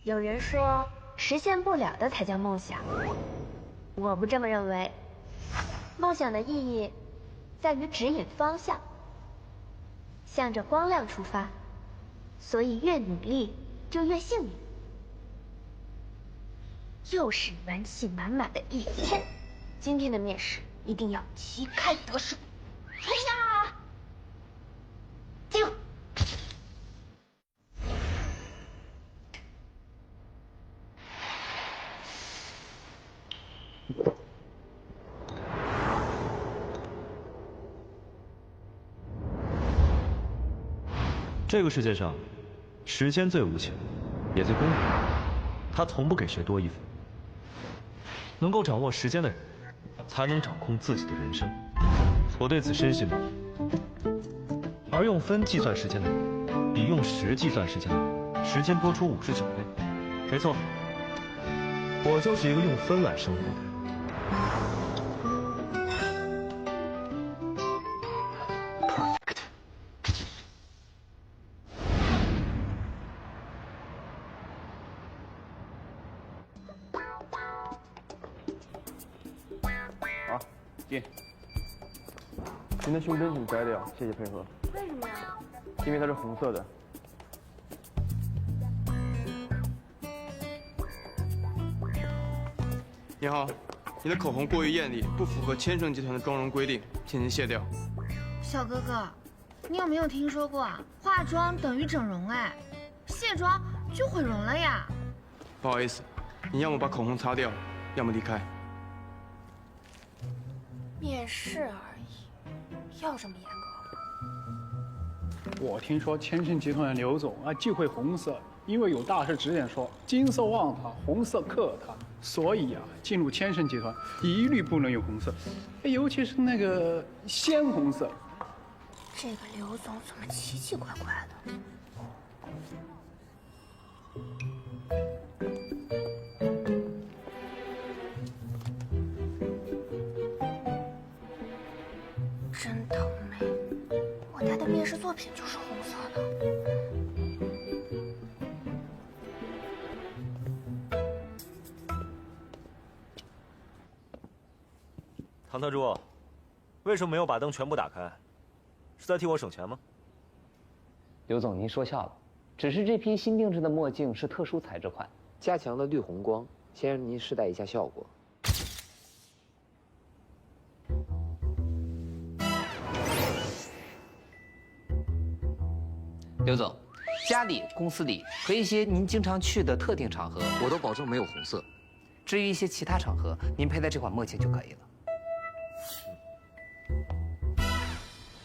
有人说，实现不了的才叫梦想，我不这么认为。梦想的意义在于指引方向，向着光亮出发，所以越努力就越幸运。又是元气满满的一天，今天的面试一定要旗开得胜。哎呀，进入。这个世界上，时间最无情，也最公平。它从不给谁多一分。能够掌握时间的人，才能掌控自己的人生。我对此深信不疑。而用分计算时间的人，比用时计算时间的人，时间多出59倍。没错，我就是一个用分来生活的人。好，进。您的胸针请摘掉，谢谢配合。为什么呀？因为它是红色的。你好，你的口红过于艳丽，不符合千盛集团的妆容规定，请您卸掉。小哥哥，你有没有听说过啊？化妆等于整容，哎，卸妆就毁容了呀。不好意思，你要么把口红擦掉，要么离开。面试而已，要这么严格？我听说千盛集团的刘总啊忌讳红色，因为有大师指点说金色旺他，红色克他，所以啊进入千盛集团一律不能用红色，尤其是那个鲜红色。这个刘总怎么奇奇怪怪的？真倒霉，我带的面试作品就是红色的。唐特助，为什么没有把灯全部打开？是在替我省钱吗？刘总，您说笑了，只是这批新定制的墨镜是特殊材质款，加强了绿红光，先让您试戴一下效果。刘总，家里、公司里和一些您经常去的特定场合，我都保证没有红色。至于一些其他场合，您佩戴这款墨镜就可以了。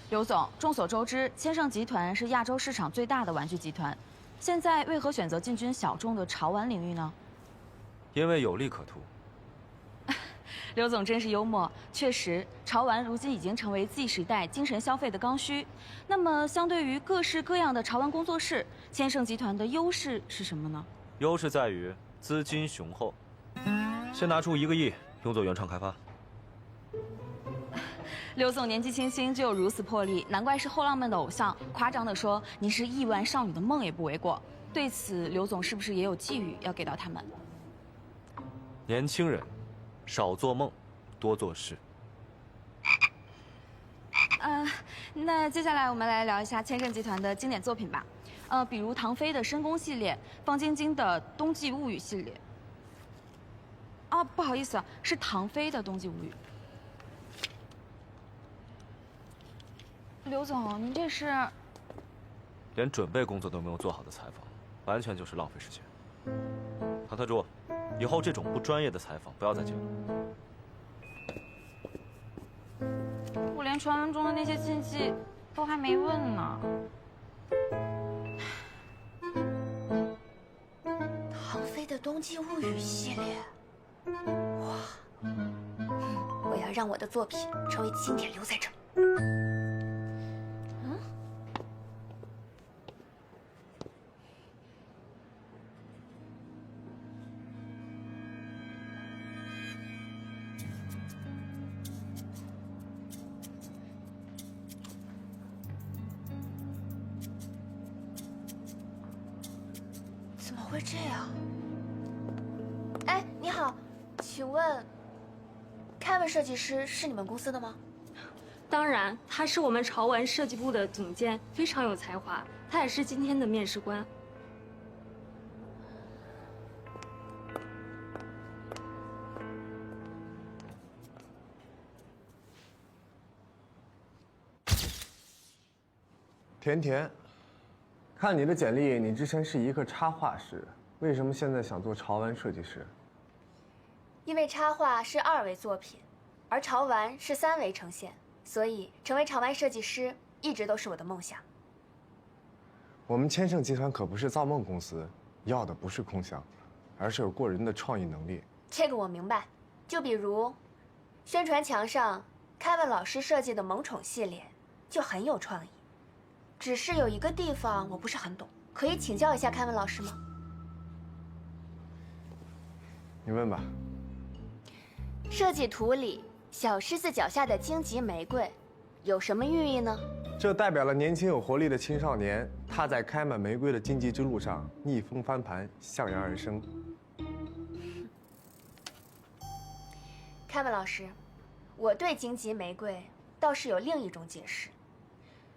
刘总，众所周知，千盛集团是亚洲市场最大的玩具集团，现在为何选择进军小众的潮玩领域呢？因为有利可图。刘总真是幽默，确实，潮玩如今已经成为 Z 时代精神消费的刚需。那么，相对于各式各样的潮玩工作室，千盛集团的优势是什么呢？优势在于资金雄厚，先拿出1个亿用作原创开发。刘总年纪轻轻就有如此魄力，难怪是后浪们的偶像。夸张地说，您是亿万少女的梦也不为过。对此，刘总是不是也有寄语要给到他们？年轻人，少做梦，多做事。那接下来我们来聊一下千盛集团的经典作品吧。比如唐飞的深宫系列，方晶晶的冬季物语系列。哦，不好意思，是唐飞的冬季物语。刘总，您这是？连准备工作都没有做好的采访，完全就是浪费时间。唐特助，以后这种不专业的采访不要再接了。我连传闻中的那些禁忌都还没问呢。唐飞的冬季物语系列，哇！我要让我的作品成为经典留在这儿。怎么会这样？哎，你好，请问，Kevin 设计师是你们公司的吗？当然，他是我们潮玩设计部的总监，非常有才华。他也是今天的面试官。甜甜，看你的简历，你之前是一个插画师，为什么现在想做潮玩设计师？因为插画是2维作品，而潮玩是3维呈现，所以成为潮玩设计师一直都是我的梦想。我们千盛集团可不是造梦公司，要的不是空想，而是有过人的创意能力。这个我明白，就比如，宣传墙上Kevin老师设计的萌宠系列就很有创意。只是有一个地方我不是很懂，可以请教一下Kevin老师吗？你问吧。设计图里小狮子脚下的荆棘玫瑰，有什么寓意呢？这代表了年轻有活力的青少年，他在开满玫瑰的荆棘之路上逆风翻盘，向阳而生。Kevin老师，我对荆棘玫瑰倒是有另一种解释。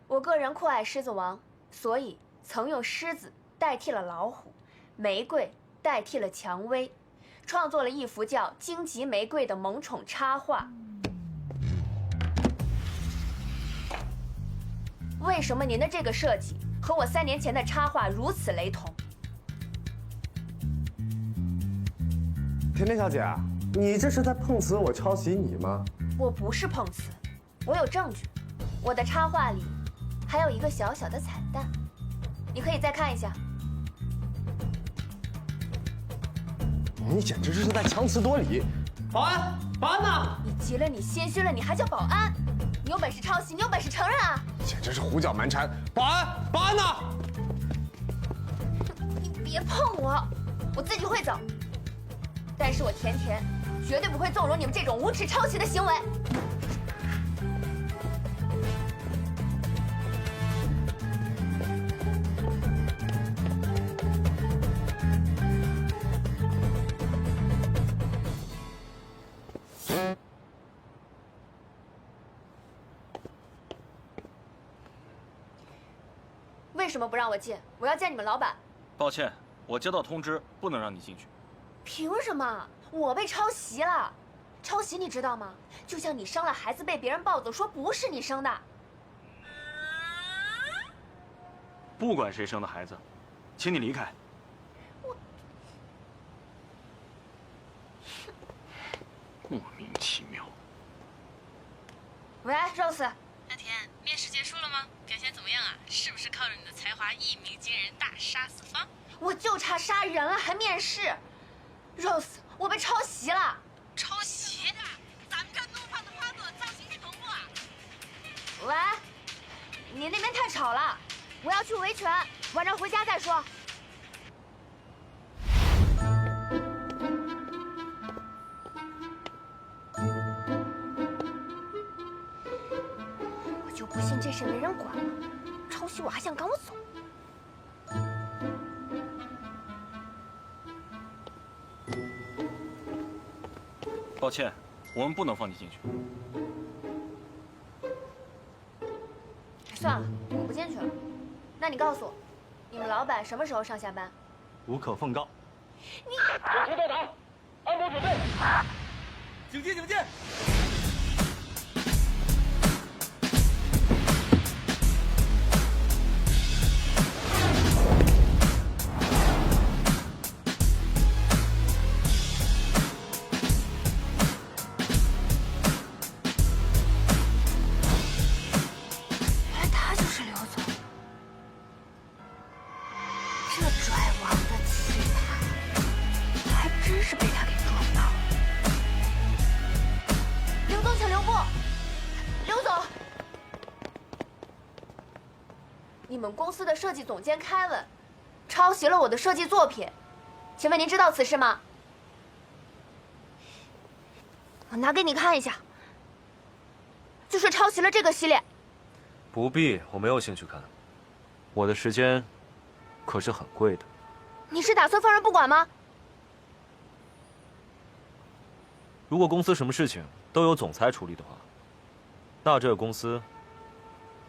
我个人酷爱狮子王，所以曾用狮子代替了老虎，玫瑰代替了蔷薇，创作了一幅叫《荆棘玫瑰》的萌宠插画。为什么您的这个设计和我3年前的插画如此雷同？甜甜小姐，你这是在碰瓷我抄袭你吗？我不是碰瓷，我有证据。我的插画里还有一个小小的彩蛋，你可以再看一下。你简直是在强词夺理！保安，保安呢？你急了，你心虚了，你还叫保安？你有本事抄袭，你有本事承认啊！简直是胡搅蛮缠！保安，保安呢？你别碰我，我自己会走。但是我甜甜绝对不会纵容你们这种无耻抄袭的行为。为什么不让我进？我要见你们老板。抱歉，我接到通知，不能让你进去。凭什么？我被抄袭了。抄袭你知道吗？就像你生了孩子被别人抱走，说不是你生的。不管谁生的孩子，请你离开。莫名其妙。喂，Rose。那天面试结束了吗？表现怎么样啊？是不是靠着你的才华一鸣惊人，大杀四方？我就差杀人了，还面试。Rose， 我被抄袭了。抄袭？咱们这怒放的花朵造型是同步啊。喂，你那边太吵了，我要去维权，晚上回家再说。我就不信这事没人管了，抄袭我还想赶我走。抱歉，我们不能放你进去。算了，我不进去了。那你告诉我，你们老板什么时候上下班？无可奉告。你警车到达，安保准备。警戒，警戒！你们公司的设计总监 Kevin 抄袭了我的设计作品，请问您知道此事吗？我拿给你看一下，就是抄袭了这个系列。不必，我没有兴趣看。我的时间可是很贵的。你是打算放任不管吗？如果公司什么事情都由总裁处理的话，那这个公司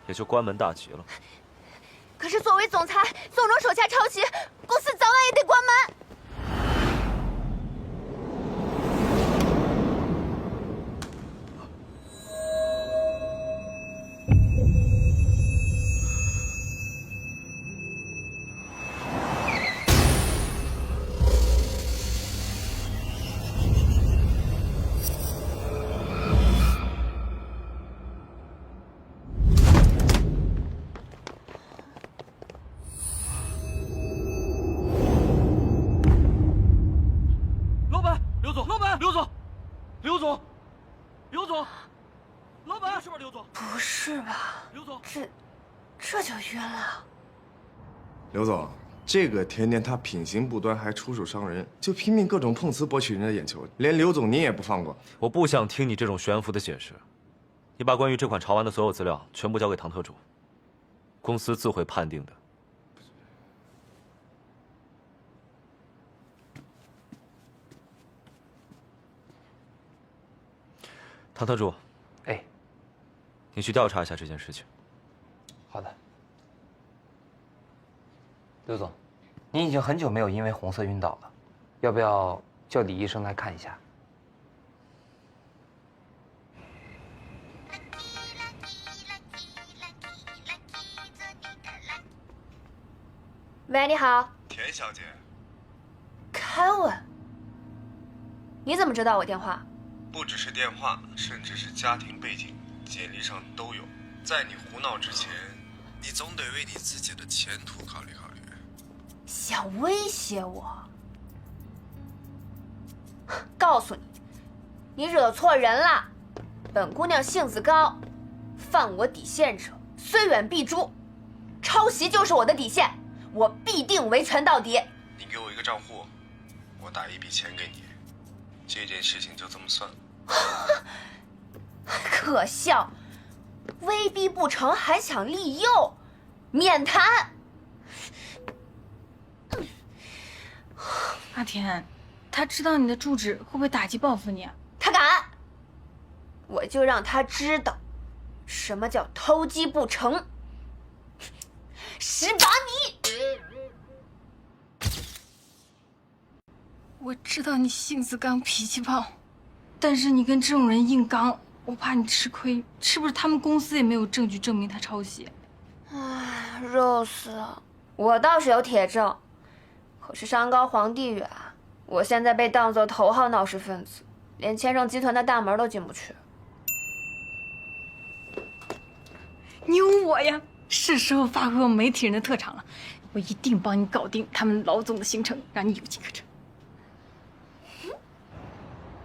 也就关门大吉了。可是作为总裁，纵容手下抄袭，公司早晚也得关门。老板，是不是刘总？不是吧？刘总，这就晕了。刘总，这个甜甜她品行不端，还出手伤人，就拼命各种碰瓷博取人的眼球，连刘总您也不放过。我不想听你这种悬浮的解释。你把关于这款潮玩的所有资料全部交给唐特助，公司自会判定的。唐特助，哎，你去调查一下这件事情。好的。刘总，您已经很久没有因为红色晕倒了，要不要叫李医生来看一下？喂，你好，田小姐。凯文，你怎么知道我电话？不只是电话，甚至是家庭背景、简历上都有。在你胡闹之前，你总得为你自己的前途考虑考虑。想威胁我？告诉你，你惹错人了。本姑娘性子高，犯我底线者虽远必诛。抄袭就是我的底线，我必定维权到底。你给我一个账户，我打一笔钱给你，这件事情就这么算了。可笑，威逼不成还想利诱，免谈。阿田，他知道你的住址，会不会打击报复你啊？他敢，我就让他知道什么叫偷鸡不成蚀把米。我知道你性子刚，脾气暴，但是你跟这种人硬刚，我怕你吃亏。是不是他们公司也没有证据证明他抄袭？唉，Rose，我倒是有铁证，可是山高皇帝远，我现在被当作头号闹事分子，连千盛集团的大门都进不去。你有我呀，是时候发挥我媒体人的特长了。我一定帮你搞定他们老总的行程，让你有机可乘。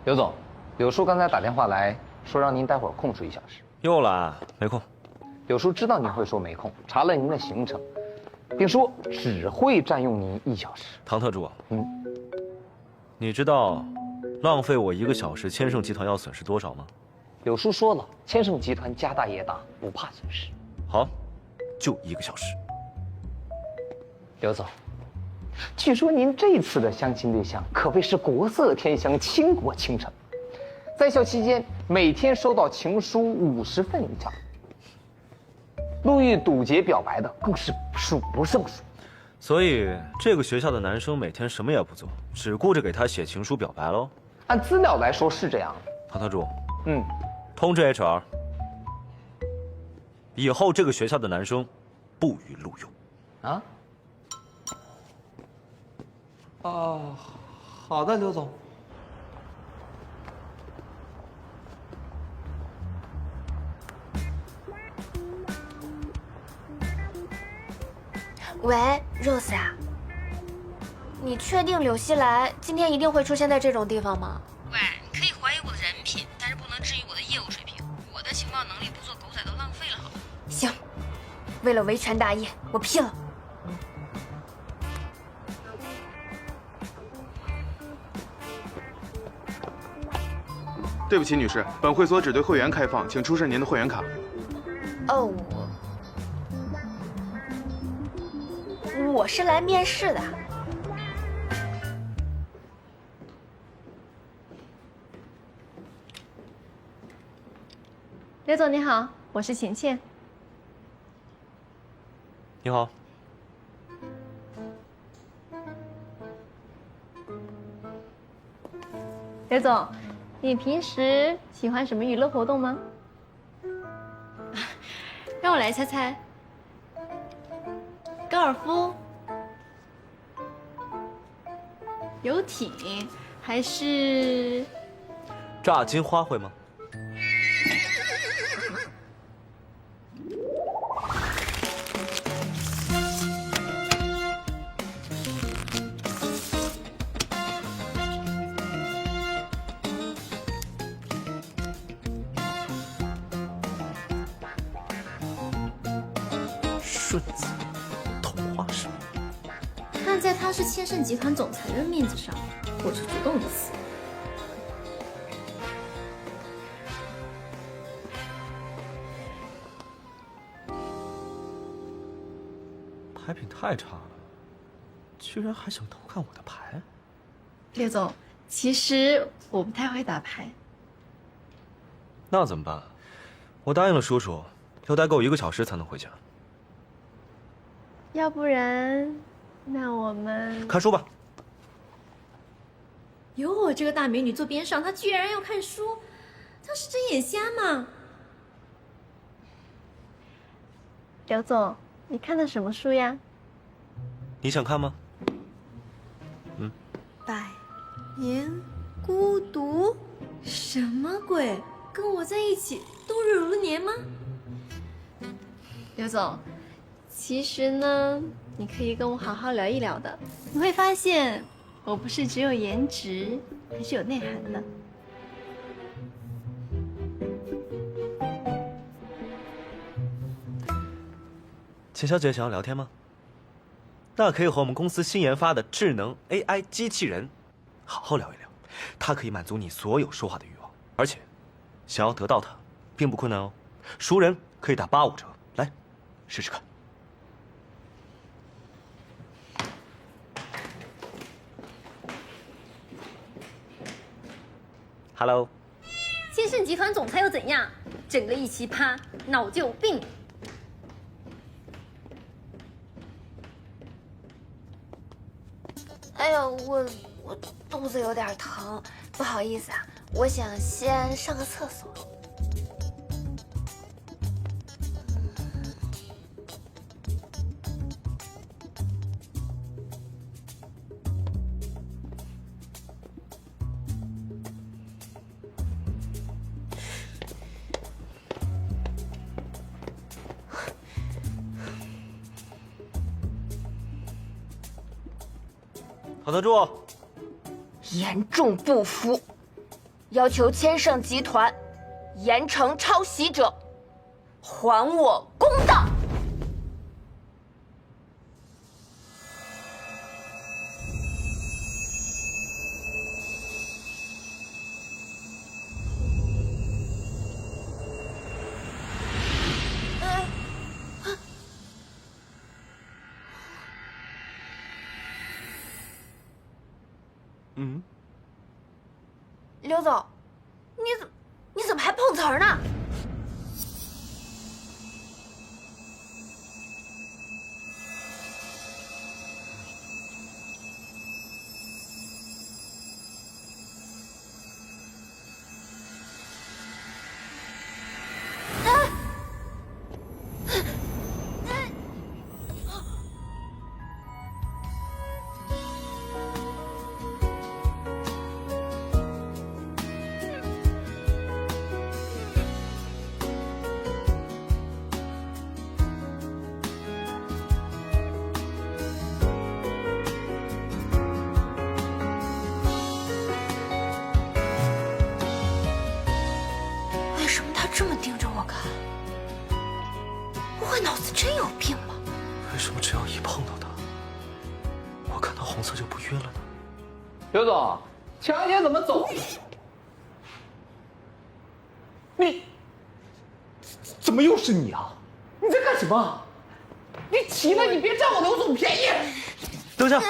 刘总，柳叔刚才打电话来说让您待会儿空出1小时。又来？没空。柳叔知道您会说没空，查了您的行程，并说只会占用您1小时。唐特助，你知道浪费我1个小时，千盛集团要损失多少吗？柳叔说了，千盛集团家大业大，不怕损失。好，就1个小时。刘总，据说您这次的相亲对象可谓是国色天香、倾国倾城，在校期间每天收到情书50份以上，路遇堵截表白的更是数不胜数。所以这个学校的男生每天什么也不做，只顾着给他写情书表白喽？按资料来说是这样。唐特助，通知 HR， 以后这个学校的男生不予录用。啊？哦，好的，刘总。喂 ，Rose 啊，你确定柳熙来今天一定会出现在这种地方吗？喂，你可以怀疑我的人品，但是不能质疑我的业务水平。我的情报能力不做狗仔都浪费了，好吗？行，为了维权大业，我拼了。对不起，女士，本会所只对会员开放，请出示您的会员卡。哦，我是来面试的。刘总你好，我是钱倩。你好。刘总，你平时喜欢什么娱乐活动吗？让我来猜猜。高尔夫、游艇，还是炸金花会吗？顺子，童话是吗？看在他是千盛集团总裁的面子上，我是主动一次。牌品太差了，居然还想偷看我的牌。刘总，其实我不太会打牌。那怎么办？我答应了叔叔，要待够1个小时才能回家。要不然，那我们看书吧。有我这个大美女坐边上，她居然要看书，她是睁眼瞎吗？刘总，你看的什么书呀？你想看吗？百年孤独，什么鬼？跟我在一起度日如年吗？刘总，其实呢，你可以跟我好好聊一聊的，你会发现我不是只有颜值，还是有内涵的。钱小姐想要聊天吗？那可以和我们公司新研发的智能 AI 机器人好好聊一聊，它可以满足你所有说话的欲望，而且想要得到它并不困难哦。熟人可以打85折，来试试看。Hello， 千盛集团总裁又怎样？整个一奇葩，脑子有病。哎呦，我肚子有点疼，不好意思啊，我想先上个厕所。躺得住！严重不服，要求千盛集团严惩抄袭者，还我公道！刘总，你怎么还碰瓷儿呢？这么盯着我看，不会脑子真有病吧？为什么只要一碰到它，我看到红色就不晕了呢？刘总，强姐怎么走？你怎么又是你啊？你在干什么？你起来，你别占我刘总便宜！等一下，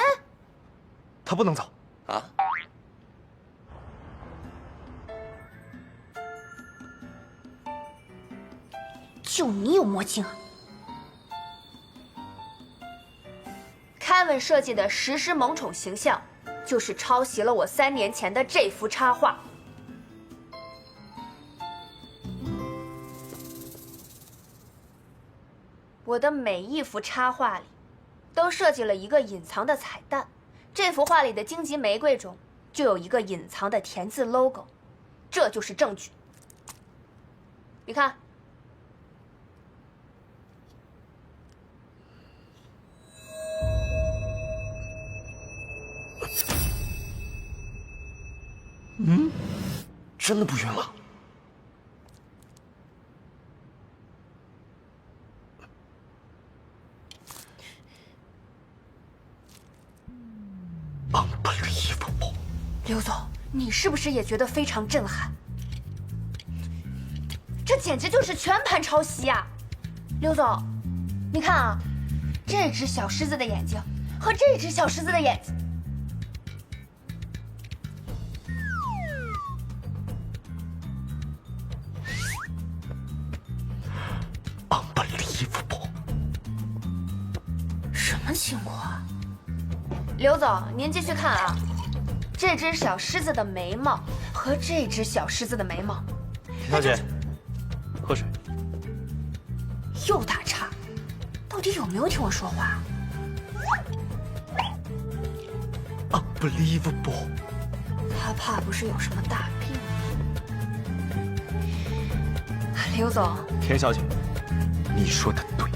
他不能走啊！就你有魔镜啊！凯文设计的石狮萌宠形象，就是抄袭了我3年前的这幅插画。我的每一幅插画里，都设计了一个隐藏的彩蛋。这幅画里的荆棘玫瑰中，就有一个隐藏的田字 logo， 这就是证据。你看。真的不晕了。Unbelievable！ 刘总，你是不是也觉得非常震撼？这简直就是全盘抄袭呀！刘总，你看啊，这只小狮子的眼睛和这只小狮子的眼睛。什么情况啊？刘总，您继续看啊，这只小狮子的眉毛和这只小狮子的眉毛，田小姐，喝水。又打岔，到底有没有听我说话 ？Unbelievable！ 他怕不是有什么大病？刘总，田小姐，你说的对。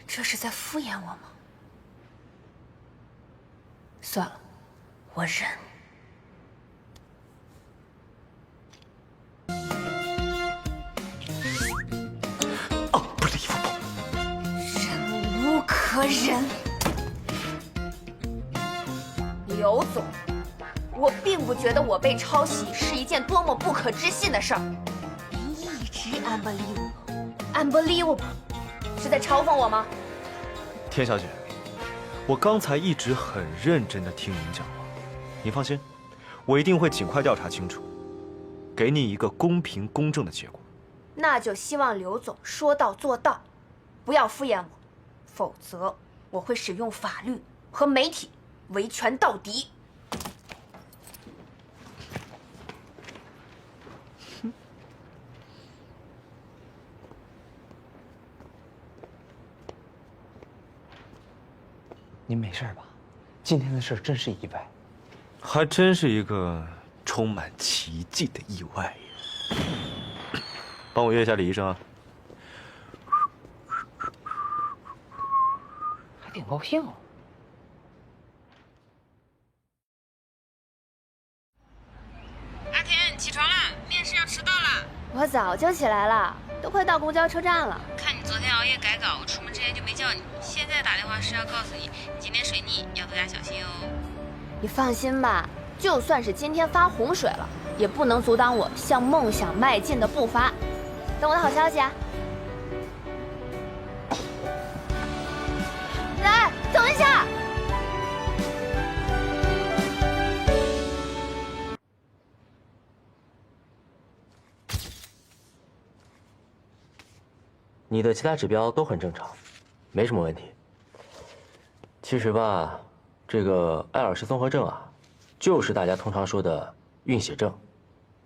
这是在敷衍我吗？算了，我忍。Unbelievable！ 忍无可忍。刘总，我并不觉得我被抄袭是一件多么不可置信的事儿。您一直 unbelievable， 是在嘲讽我吗？田小姐，我刚才一直很认真地听您讲话，您放心，我一定会尽快调查清楚，给你一个公平公正的结果。那就希望刘总说到做到，不要敷衍我，否则我会使用法律和媒体维权到底。您没事吧？今天的事真是意外，还真是一个充满奇迹的意外呀！帮我约一下李医生啊。还挺高兴哦。阿田，起床了，面试要迟到了。我早就起来了，都快到公交车站了。看你昨天熬夜改稿，出门之前就没叫你。现在打电话是要告诉你，你今天水逆，要多加小心哦。你放心吧，就算是今天发洪水了，也不能阻挡我向梦想迈进的步伐。等我的好消息啊！来，等一下。你的其他指标都很正常，没什么问题。其实吧，这个艾尔氏综合症啊，就是大家通常说的晕血症，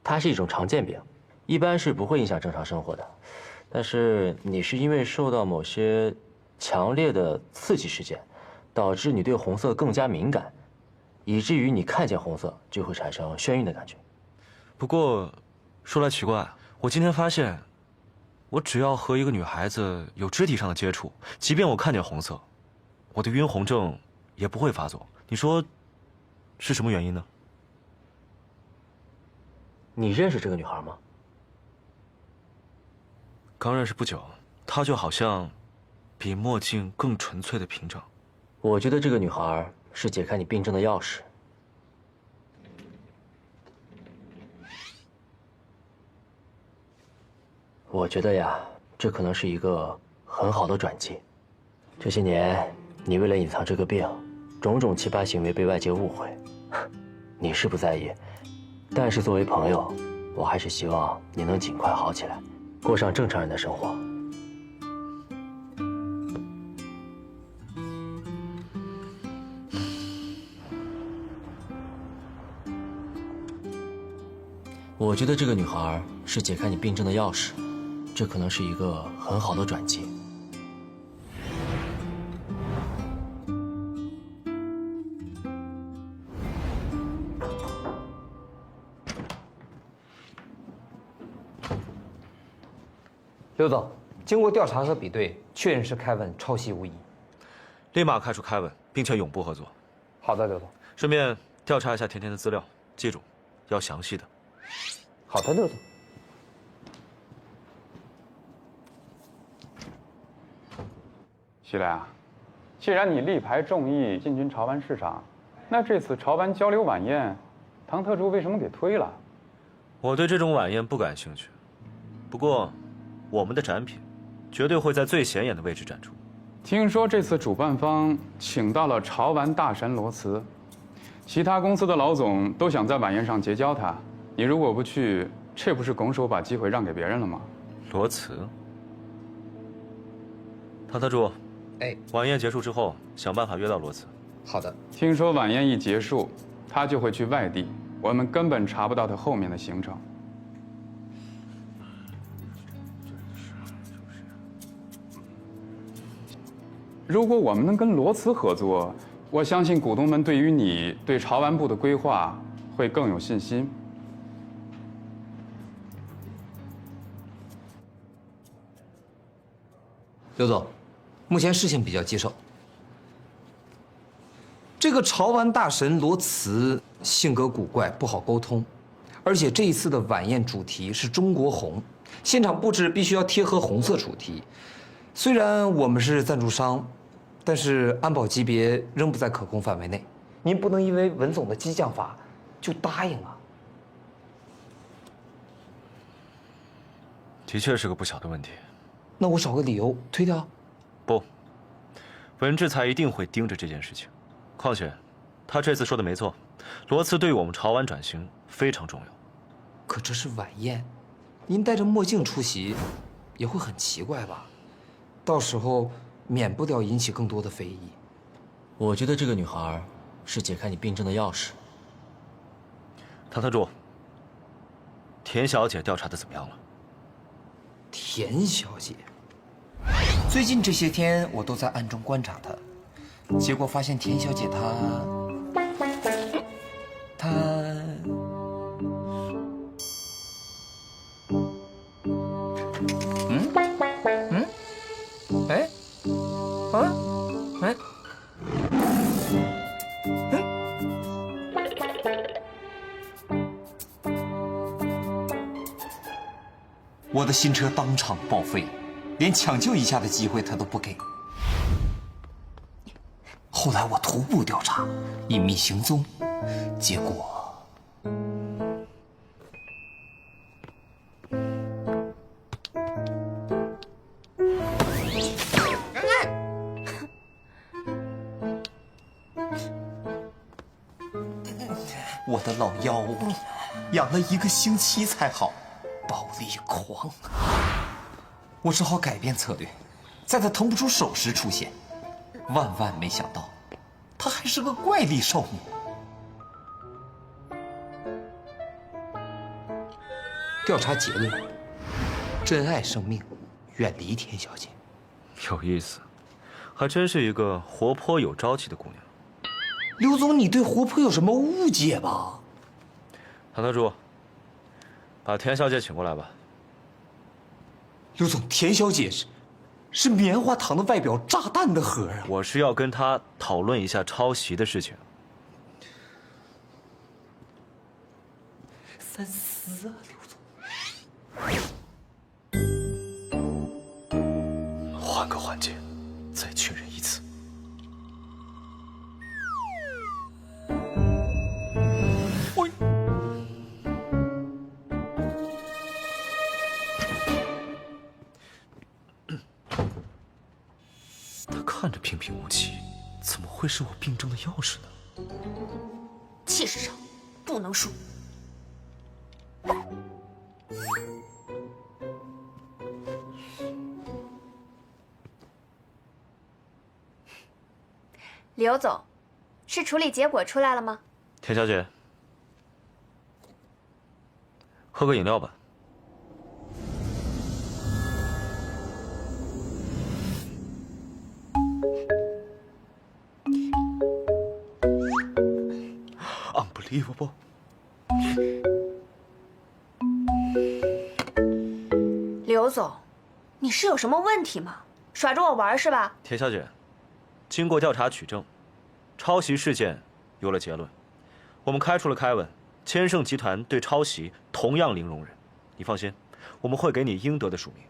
它是一种常见病，一般是不会影响正常生活的。但是你是因为受到某些强烈的刺激事件，导致你对红色更加敏感，以至于你看见红色就会产生眩晕的感觉。不过，说来奇怪，我今天发现，我只要和一个女孩子有肢体上的接触，即便我看见红色，我的晕红症也不会发作。你说，是什么原因呢？你认识这个女孩吗？刚认识不久，她就好像比墨镜更纯粹的屏障。我觉得这个女孩是解开你病症的钥匙。我觉得呀，这可能是一个很好的转机。这些年，你为了隐藏这个病，种种奇葩行为被外界误会，你是不在意，但是作为朋友，我还是希望你能尽快好起来，过上正常人的生活。我觉得这个女孩是解开你病症的钥匙，这可能是一个很好的转机。刘总，经过调查和比对，确认是凯文抄袭无疑。立马开除凯文，并且永不合作。好的，刘总。顺便调查一下甜甜的资料，记住，要详细的。好的，刘总。西来啊，既然你力排众议进军潮玩市场，那这次潮玩交流晚宴，唐特助为什么给推了？我对这种晚宴不感兴趣，不过，我们的展品绝对会在最显眼的位置展出。听说这次主办方请到了潮玩大神罗茨，其他公司的老总都想在晚宴上结交他。你如果不去，这不是拱手把机会让给别人了吗？罗茨，唐特助，晚宴结束之后，想办法约到罗茨。好的。听说晚宴一结束，他就会去外地，我们根本查不到他后面的行程。如果我们能跟罗茨合作，我相信股东们对于你对潮玩部的规划会更有信心。刘总，目前事情比较棘手。这个潮玩大神罗茨性格古怪，不好沟通，而且这一次的晚宴主题是中国红，现场布置必须要贴合红色主题。虽然我们是赞助商，但是安保级别仍不在可控范围内。您不能因为文总的激将法就答应啊！的确是个不小的问题。那我找个理由推掉？不，文志才一定会盯着这件事情。况且，他这次说的没错，罗茨对于我们潮玩转型非常重要。可这是晚宴，您戴着墨镜出席，也会很奇怪吧？到时候免不了引起更多的非议。我觉得这个女孩是解开你病症的钥匙。唐特助，田小姐调查的怎么样了？田小姐，最近这些天我都在暗中观察她，结果发现田小姐她我的新车当场报废，连抢救一下的机会他都不给。后来我徒步调查，隐秘行踪，结果我的老腰养了1个星期才好。暴力狂，我只好改变策略，在他腾不出手时出现。万万没想到，她还是个怪力少女。调查结论：珍爱生命，远离田小姐。有意思，还真是一个活泼有朝气的姑娘。刘总，你对活泼有什么误解吧？唐特助，把田小姐请过来吧。刘总，田小姐是棉花糖的外表，炸弹的核啊！我是要跟她讨论一下抄袭的事情。三思啊，刘总。换个环节，再确认一次。看着平平无奇，怎么会是我病症的钥匙呢？气势上不能输。刘总，是处理结果出来了吗？田小姐，喝个饮料吧。Unbelievable！ 刘总，你是有什么问题吗？耍着我玩是吧？田小姐，经过调查取证，抄袭事件有了结论，我们开除了凯文，千盛集团对抄袭同样零容忍。你放心，我们会给你应得的署名，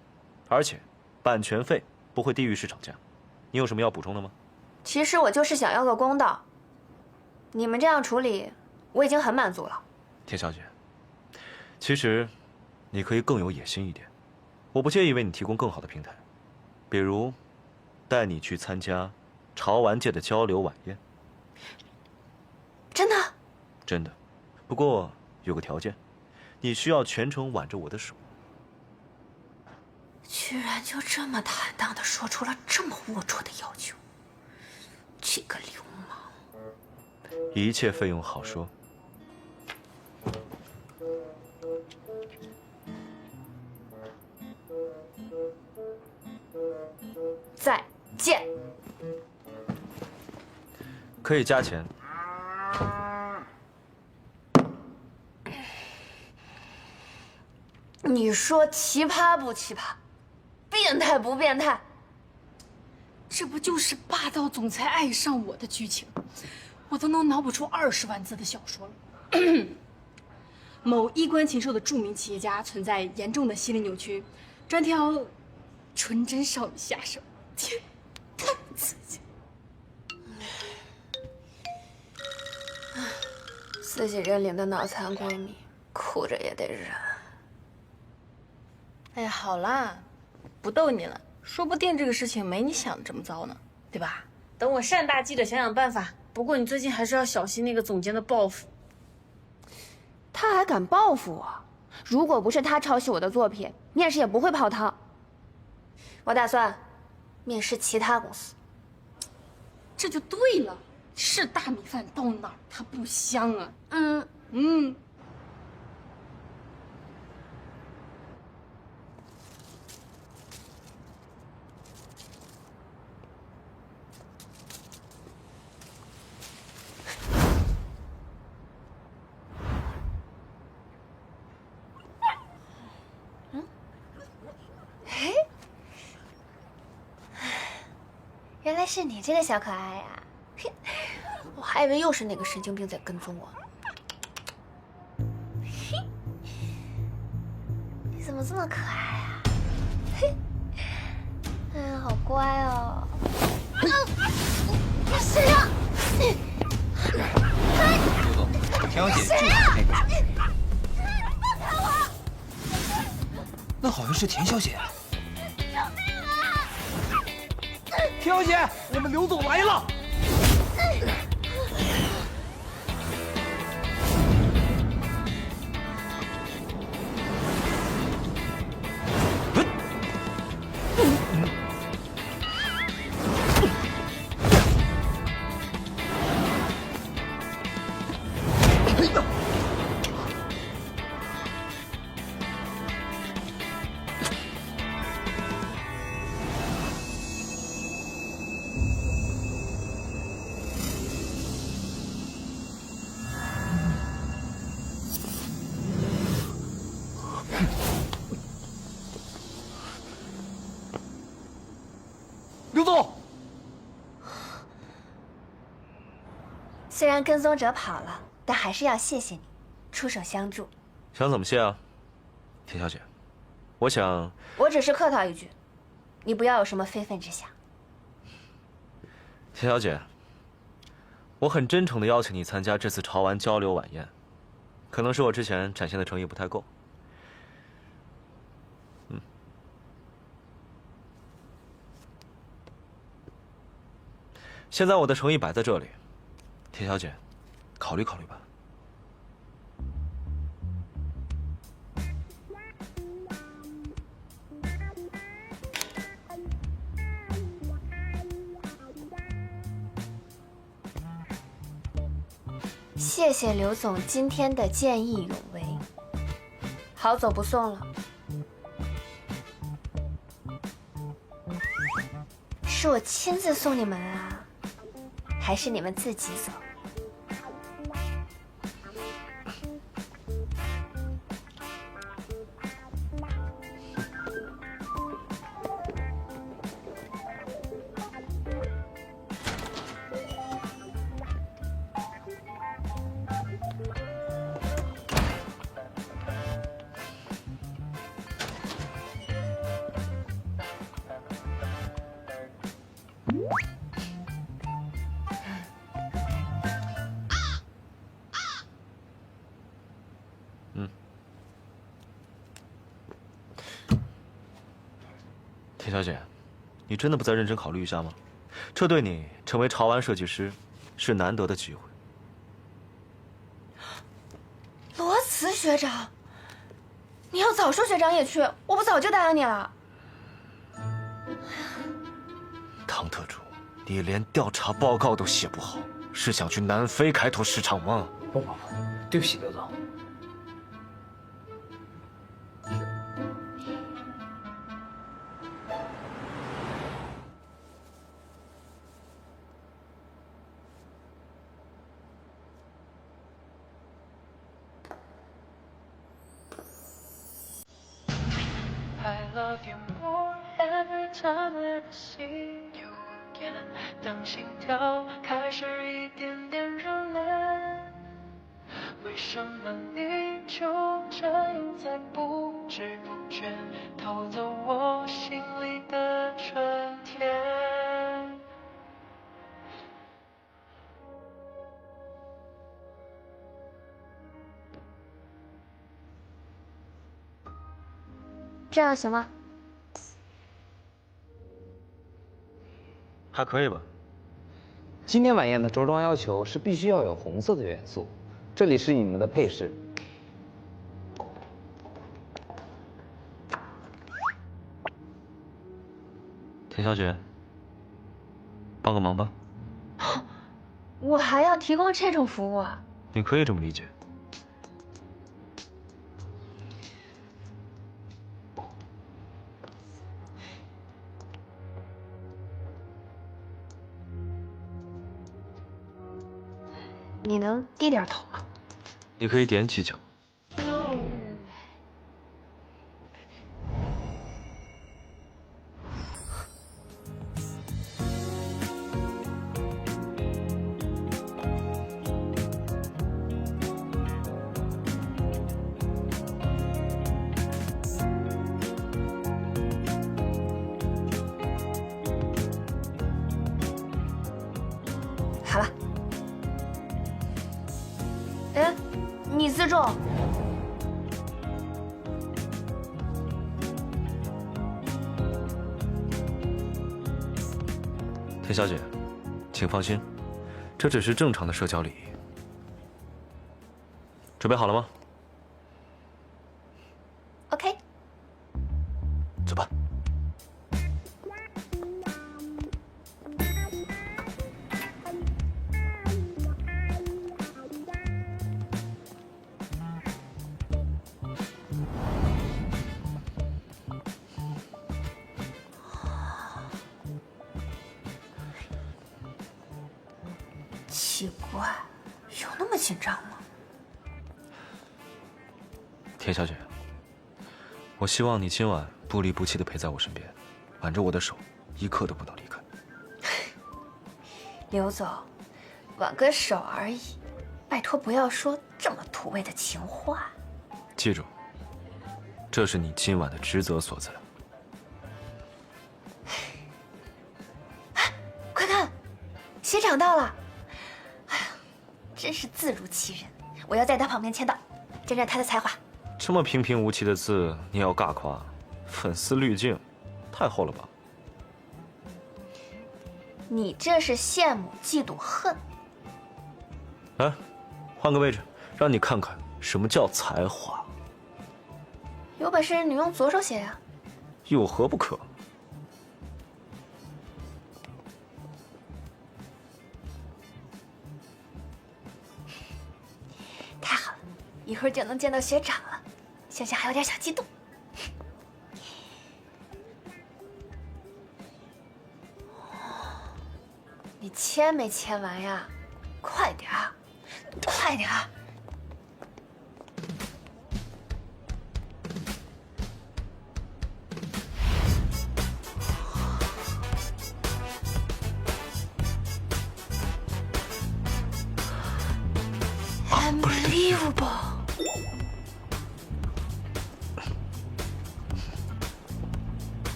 而且版权费不会低于市场价。你有什么要补充的吗？其实我就是想要个公道。你们这样处理，我已经很满足了。田小姐，其实你可以更有野心一点，我不介意为你提供更好的平台，比如带你去参加潮玩界的交流晚宴。真的？真的，不过有个条件，你需要全程挽着我的手。居然就这么坦荡地说出了这么龌龊的要求，这个流氓！一切费用好说。再见。可以加钱。你说奇葩不奇葩？变态不变态？这不就是霸道总裁爱上我的剧情？我都能脑补出20万字的小说了。某衣冠禽兽的著名企业家存在严重的心理扭曲，专挑纯真少女下手，天，太刺激！自己认领的脑残闺蜜，哭着也得忍。哎呀，好啦，不逗你了，说不定这个事情没你想的这么糟呢，对吧？等我善大记着想想办法。不过你最近还是要小心那个总监的报复。他还敢报复我？如果不是他抄袭我的作品，面试也不会泡汤。我打算面试其他公司。这就对了，是大米饭到哪儿它不香啊？嗯。原来是你这个小可爱呀！嘿，我还以为又是那个神经病在跟踪我。嘿，你怎么这么可爱啊？嘿，哎呀，好乖哦。谁呀？刘总，田小姐就是那个。放开我！那好像是田小姐。田小姐，我们刘总来了。刘总，虽然跟踪者跑了，但还是要谢谢你，出手相助。想怎么谢啊，田小姐？我想，我只是客套一句，你不要有什么非分之想。田小姐，我很真诚地邀请你参加这次潮玩交流晚宴，可能是我之前展现的诚意不太够。现在我的诚意摆在这里，田小姐，考虑考虑吧。谢谢刘总今天的见义勇为，好走不送了。是我亲自送你们啊，还是你们自己走？田小姐，你真的不再认真考虑一下吗？这对你成为潮玩设计师是难得的机会。罗慈学长，你要早说学长也去，我不早就答应你了。唐特助，你连调查报告都写不好，是想去南非开拓市场吗？不，对不起，刘总。I love you more every time that I see you again。当心跳开始一点点热烈，为什么你就这样在不知不觉偷走我心里的春天？这样行吗？还可以吧。今天晚宴的着装要求是必须要有红色的元素，这里是你们的配饰。田小姐，帮个忙吧。我还要提供这种服务啊？你可以这么理解。你能低点头吗？你可以踮起脚。好了。哎，你自重。田小姐，请放心，这只是正常的社交礼仪。准备好了吗 ？OK。走吧。奇怪，有那么紧张吗？田小姐，我希望你今晚不离不弃地陪在我身边，挽着我的手，一刻都不能离开。刘总，挽个手而已，拜托不要说这么土味的情话。记住，这是你今晚的职责所在。快看，学长到了！哎呀，真是字如其人，我要在他旁边签到，沾沾他的才华。这么平平无奇的字，你也要尬夸？粉丝滤镜，太厚了吧？你这是羡慕、嫉妒、恨。来，换个位置，让你看看什么叫才华。有本事你用左手写呀。有何不可？一会儿就能见到学长了，想想还有点小激动。你签没签完呀？快点儿，快点儿！Unbelievable！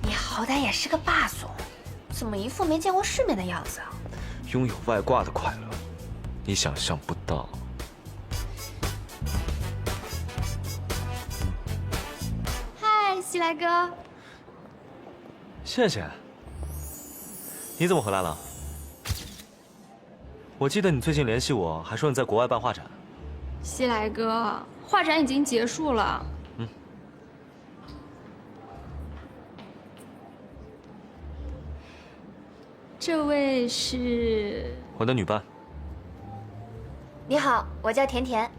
你好歹也是个霸总，怎么一副没见过世面的样子啊？拥有外挂的快乐，你想象不到。嗨，西来哥。谢谢。你怎么回来了？我记得你最近联系我，还说你在国外办画展。西来哥，画展已经结束了。这位是我的女伴。你好，我叫甜甜。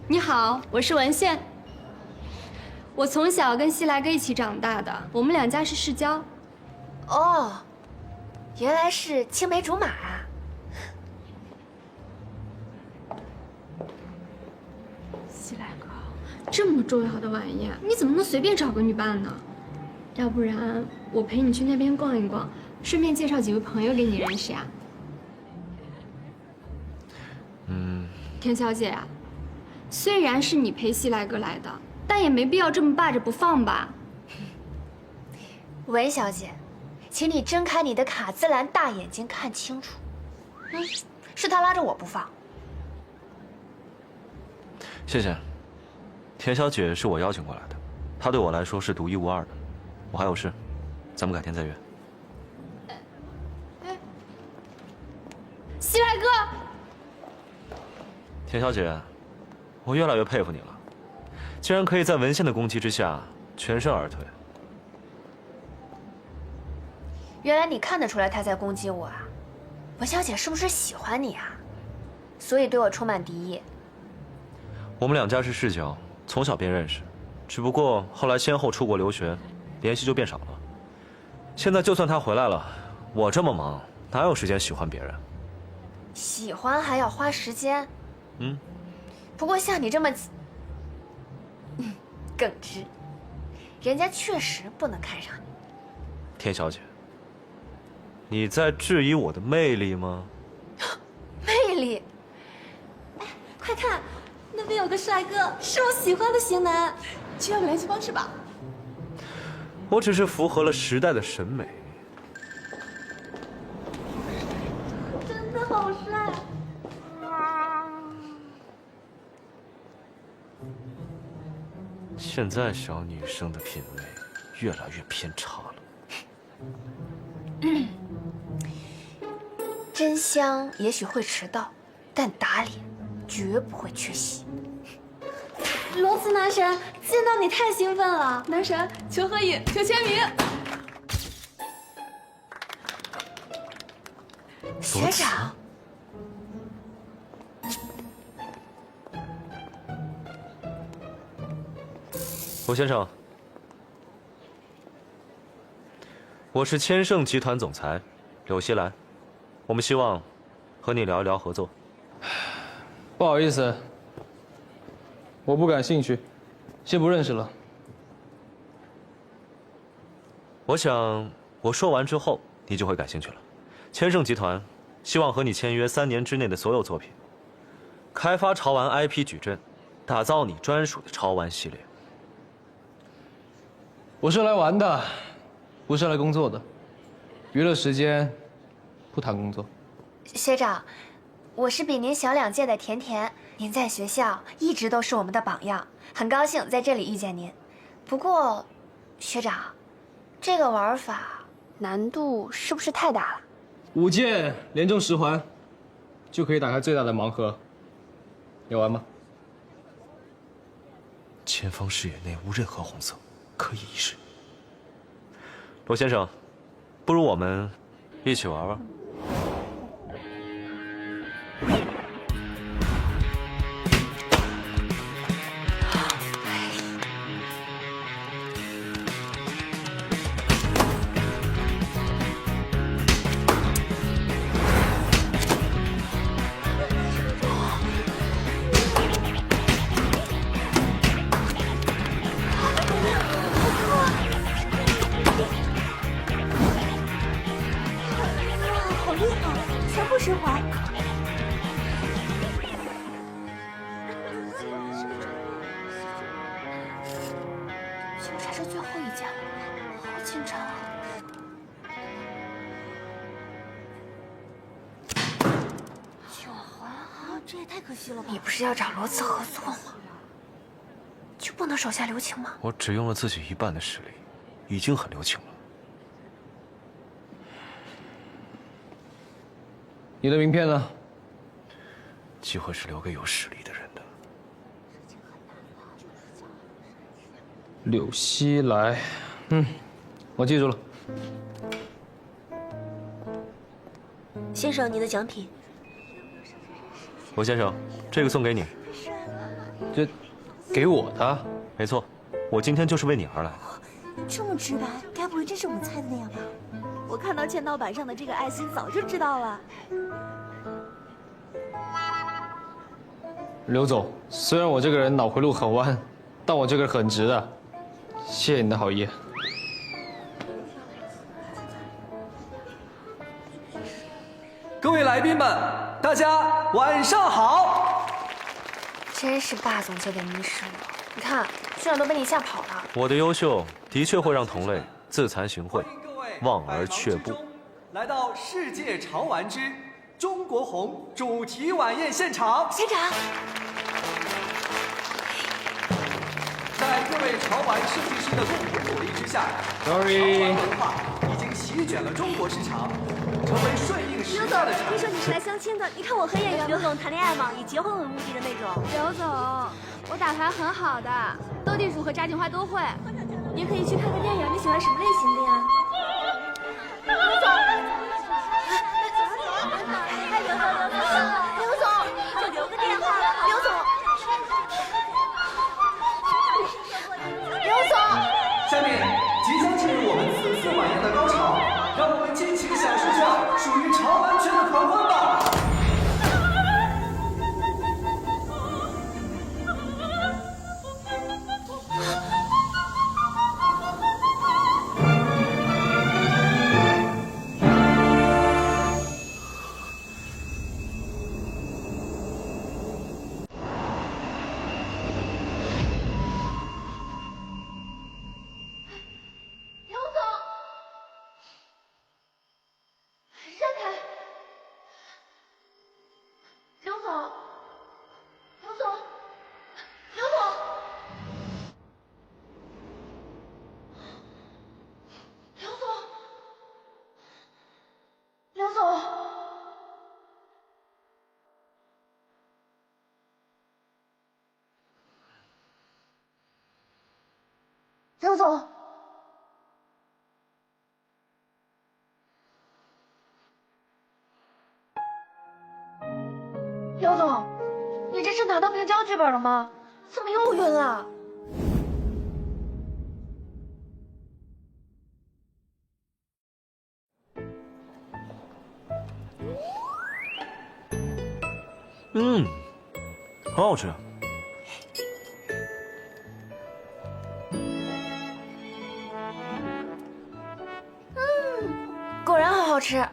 你好，我是文宪。我从小跟西来哥一起长大的，我们两家是世交。哦，原来是青梅竹马啊！西来哥，这么重要的晚宴，你怎么能随便找个女伴呢？要不然我陪你去那边逛一逛，顺便介绍几位朋友给你认识呀。田小姐呀，虽然是你陪西来哥来的，但也没必要这么霸着不放吧。文小姐，请你睁开你的卡姿兰大眼睛看清楚。是他拉着我不放。谢谢。田小姐是我邀请过来的，她对我来说是独一无二的。我还有事，咱们改天再约。西来哥，田小姐，我越来越佩服你了，竟然可以在文宪的攻击之下全身而退。原来你看得出来他在攻击我啊？文小姐是不是喜欢你啊？所以对我充满敌意。我们两家是世交，从小便认识，只不过后来先后出国留学。联系就变少了。现在就算他回来了，我这么忙，哪有时间喜欢别人？喜欢还要花时间。不过像你这么耿直，人家确实不能看上你。田小姐，你在质疑我的魅力吗？魅力？快看，那边有个帅哥，是我喜欢的型男，去要个联系方式吧。我只是符合了时代的审美。真的好帅！现在小女生的品味越来越偏差了。真香也许会迟到，但打脸绝不会缺席。罗斯男神，见到你太兴奋了！男神，求合影，求签名。学长，罗先生，我是千盛集团总裁柳熙来，我们希望和你聊一聊合作。不好意思，我不感兴趣，先不认识了。我想我说完之后，你就会感兴趣了。千盛集团希望和你签约3年之内的所有作品，开发潮玩 IP 矩阵，打造你专属的潮玩系列。我是来玩的，不是来工作的。娱乐时间，不谈工作。学长，我是比您小2届的甜甜，您在学校一直都是我们的榜样，很高兴在这里遇见您。不过，学长，这个玩法难度是不是太大了？5键连中10环，就可以打开最大的盲盒。要玩吗？前方视野内无任何红色，可以一试。罗先生，不如我们一起玩玩。释怀。就差这最后一件了，好紧张啊！9环啊，这也太可惜了吧！你不是要找罗子合作吗？就不能手下留情吗？我只用了自己一半的实力，已经很留情了。你的名片呢？机会是留给有实力的人的。柳熙来，我记住了。先生，你的奖品。罗先生，这个送给你。这，给我的？没错，我今天就是为你而来。这么直白，该不会真是我们猜的那样吧？我看到签到板上的这个爱心，早就知道了。刘总，虽然我这个人脑回路很弯，但我这个人很直的。谢谢你的好意。各位来宾们，大家晚上好。真是霸总就给迷失了，你看，居然都被你吓跑了。我的优秀的确会让同类自惭形秽，望而却步。来到世界潮玩之中国红主题晚宴现场。现场。在各位潮玩设计师的共同努力之下，潮玩文化已经席卷了中国市场，成为顺应时代的产物。听说你是来相亲的，你看我和演员刘总谈恋爱嘛，以结婚为目的的那种。刘总，我打牌很好的，斗地主和炸金花都会。你可以去看个电影，你喜欢什么类型的呀？刘总，刘总，就留个电话，刘总。下面即将进入我们此次晚宴的高潮，让我们尽情享受这属于潮玩圈的狂欢吧！刘总，刘总，你这是拿到平交剧本了吗？怎么又晕了？很好吃。果然好好吃，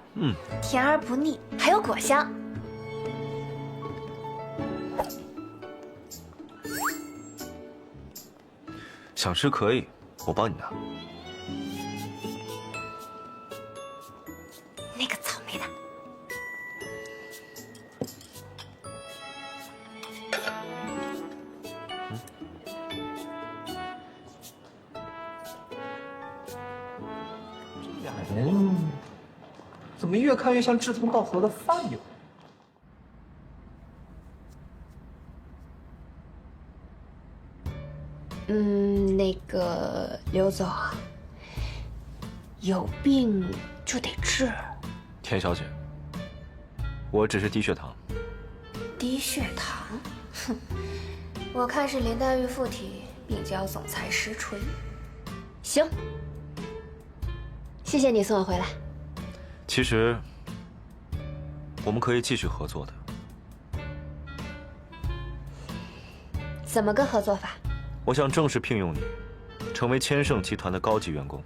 甜而不腻，还有果香。想吃可以，我帮你拿。那个草莓的。这俩人怎么越看越像志同道合的饭友？那个刘总，有病就得治。田小姐，我只是低血糖。低血糖？哼，我看是林黛玉附体，病娇总裁实锤。行，谢谢你送我回来。其实，我们可以继续合作的。怎么个合作法？我想正式聘用你，成为千盛集团的高级员工。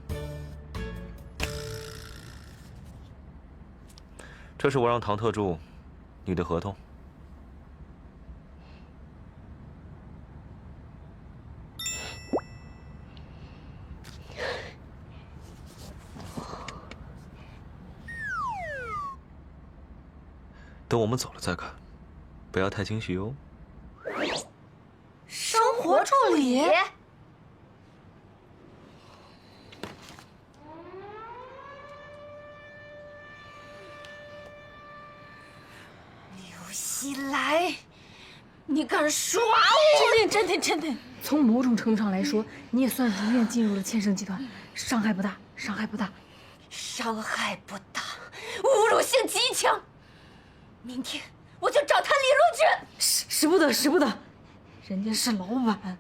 这是我让唐特助你的合同。等我们走了再看，不要太惊喜哟。生活助理。刘熙来，你敢耍我？真的，从某种程度上来说，你也算如愿进入了千盛集团，伤害不大，伤害不大。伤害不大，侮辱性极强。明天我就找他理论去。使不得，人家是老板。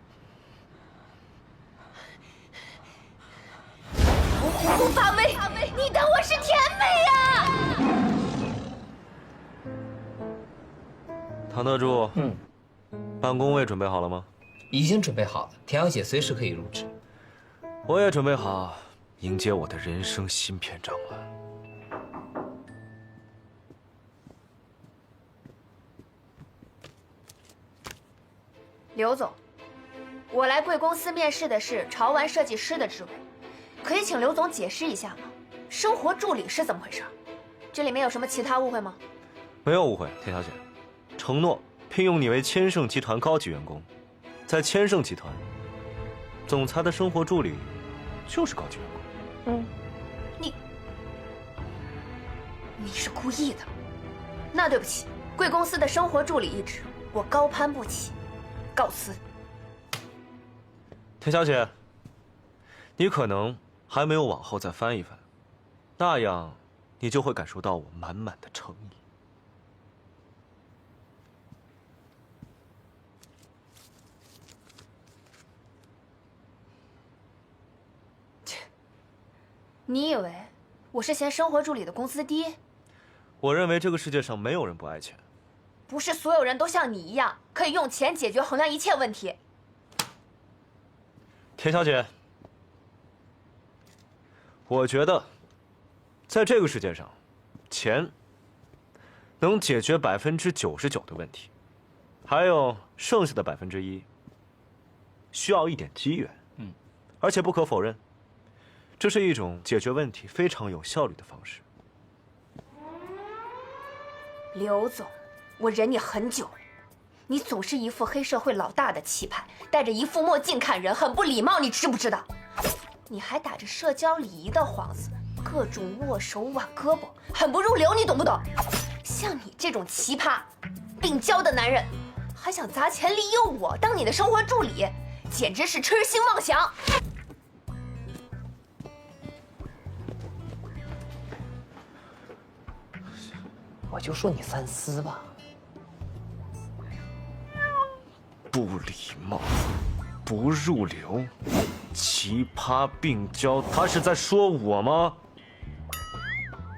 我虎不发威，你当我是甜美呀？唐特助，办公位准备好了吗？已经准备好了，田小姐随时可以入职。我也准备好迎接我的人生新篇章了。刘总，我来贵公司面试的是潮玩设计师的职位，可以请刘总解释一下吗？生活助理是怎么回事？这里面有什么其他误会吗？没有误会，田小姐，承诺聘用你为千盛集团高级员工，在千盛集团，总裁的生活助理就是高级员工。你是故意的？那对不起，贵公司的生活助理一职，我高攀不起。告辞。田小姐，你可能还没有往后再翻一翻，那样你就会感受到我满满的诚意。你以为我是嫌生活助理的工资低？我认为这个世界上没有人不爱钱。不是所有人都像你一样，可以用钱解决衡量一切问题。田小姐，我觉得，在这个世界上，钱能解决99%的问题，还有剩下的1%，需要一点机缘。而且不可否认，这是一种解决问题非常有效率的方式。刘总。我忍你很久了，你总是一副黑社会老大的气派，戴着一副墨镜看人，很不礼貌，你知不知道？你还打着社交礼仪的幌子，各种握手挽胳膊，很不入流，你懂不懂？像你这种奇葩、病娇的男人，还想砸钱利诱我当你的生活助理，简直是痴心妄想！我就说你三思吧。不礼貌，不入流，奇葩病娇，他是在说我吗？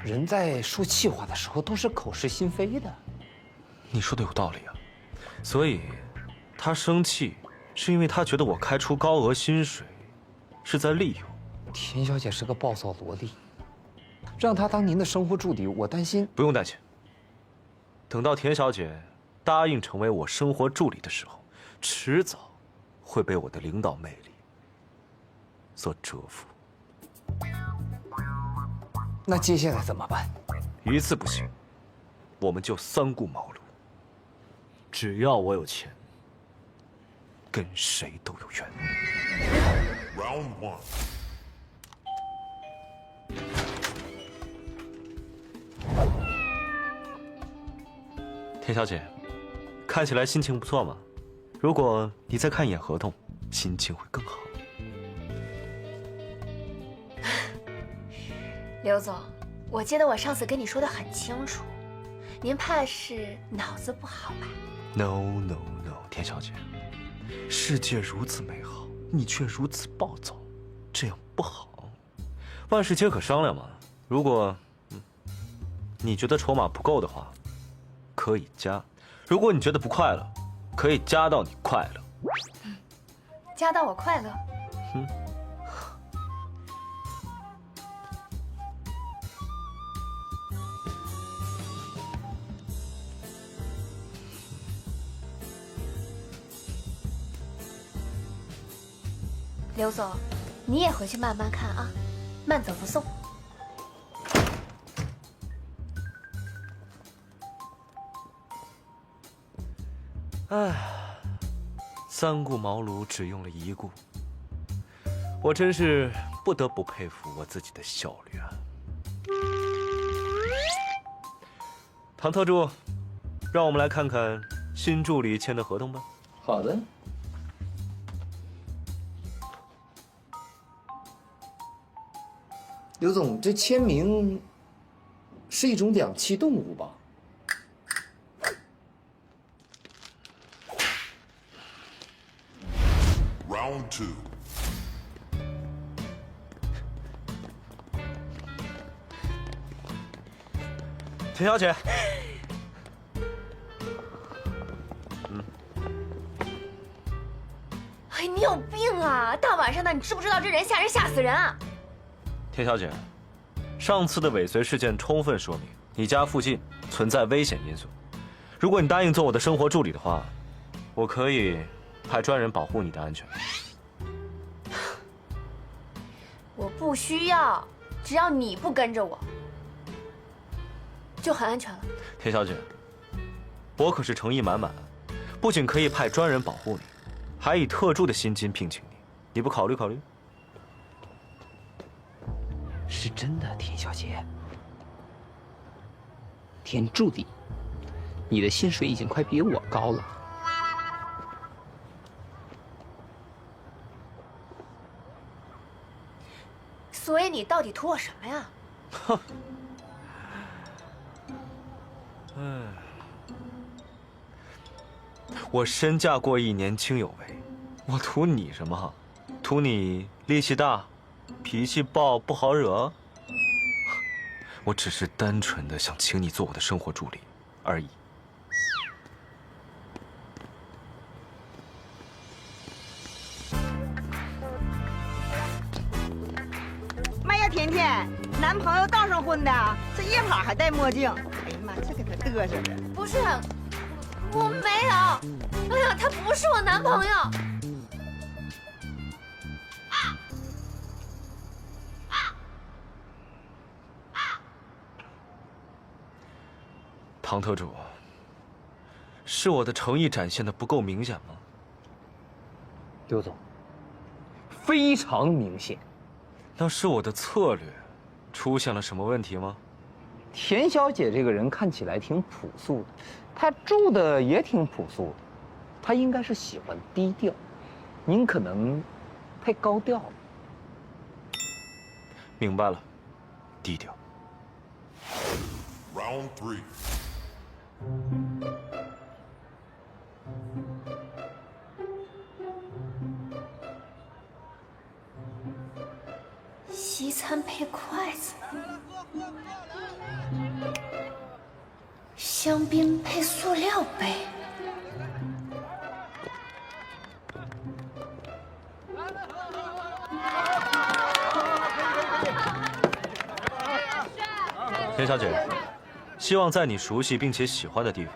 人在说气话的时候都是口是心非的。你说的有道理啊，所以他生气是因为他觉得我开出高额薪水是在利诱。田小姐是个暴躁萝莉，让她当您的生活助理，我担心。不用担心，等到田小姐答应成为我生活助理的时候，迟早会被我的领导魅力所折服。那接下来怎么办？一次不行，我们就三顾茅庐。只要我有钱，跟谁都有缘。Round 1。田小姐，看起来心情不错嘛。如果你再看一眼合同，心情会更好。刘总，我记得我上次跟你说的很清楚，您怕是脑子不好吧 ？No， 田小姐，世界如此美好，你却如此暴躁，这样不好。万事皆可商量嘛。如果你觉得筹码不够的话，可以加；如果你觉得不快乐，可以加到你快乐。加到我快乐。刘总，你也回去慢慢看啊，慢走不送。唉，三顾茅庐只用了一顾，我真是不得不佩服我自己的效率啊！唐特助，让我们来看看新助理签的合同吧。好的。刘总，这签名是一种两栖动物吧？Round 2。田小姐。哎，你有病啊！大晚上的，你知不知道这人吓人，吓死人啊！田小姐，上次的尾随事件充分说明你家附近存在危险因素。如果你答应做我的生活助理的话，我可以派专人保护你的安全。我不需要，只要你不跟着我，就很安全了。田小姐，我可是诚意满满，不仅可以派专人保护你，还以特助的薪金聘请你，你不考虑考虑？是真的，田小姐。田助理，你的薪水已经快比我高了。所以你到底图我什么呀？哼。哎，我身价过亿，年轻有为，我图你什么？图你力气大，脾气暴，不好惹？我只是单纯的想请你做我的生活助理而已。妈呀，甜甜，男朋友道上婚的，这夜跑还戴墨镜，哎呀妈，这给他嘚瑟的。不是，我没有。哎呀，他不是我男朋友。唐特助，是我的诚意展现的不够明显吗？刘总，非常明显。那是我的策略出现了什么问题吗？田小姐这个人看起来挺朴素的，她住的也挺朴素的，她应该是喜欢低调，您可能太高调了。明白了，低调。Round 3。西餐配筷子，香槟配塑料杯。田小姐，希望在你熟悉并且喜欢的地方，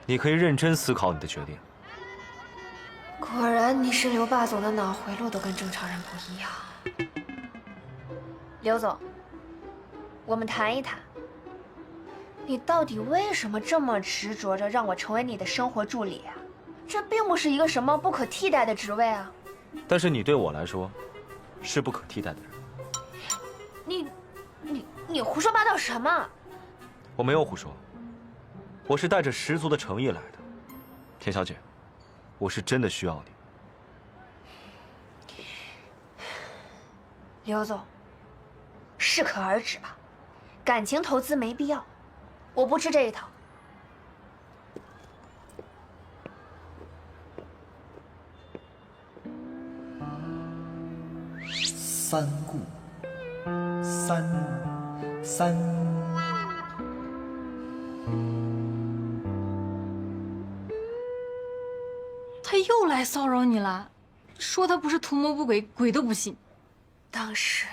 你可以认真思考你的决定。果然，你是刘霸总的脑回路都跟正常人不一样。刘总，我们谈一谈，你到底为什么这么执着着让我成为你的生活助理啊？这并不是一个什么不可替代的职位啊。但是你对我来说，是不可替代的人。你胡说八道什么？我没有胡说，我是带着十足的诚意来的。田小姐，我是真的需要你。刘总，适可而止吧，感情投资没必要，我不吃这一套。三顾，三。他又来骚扰你了，说他不是图谋不轨，鬼都不信。当时，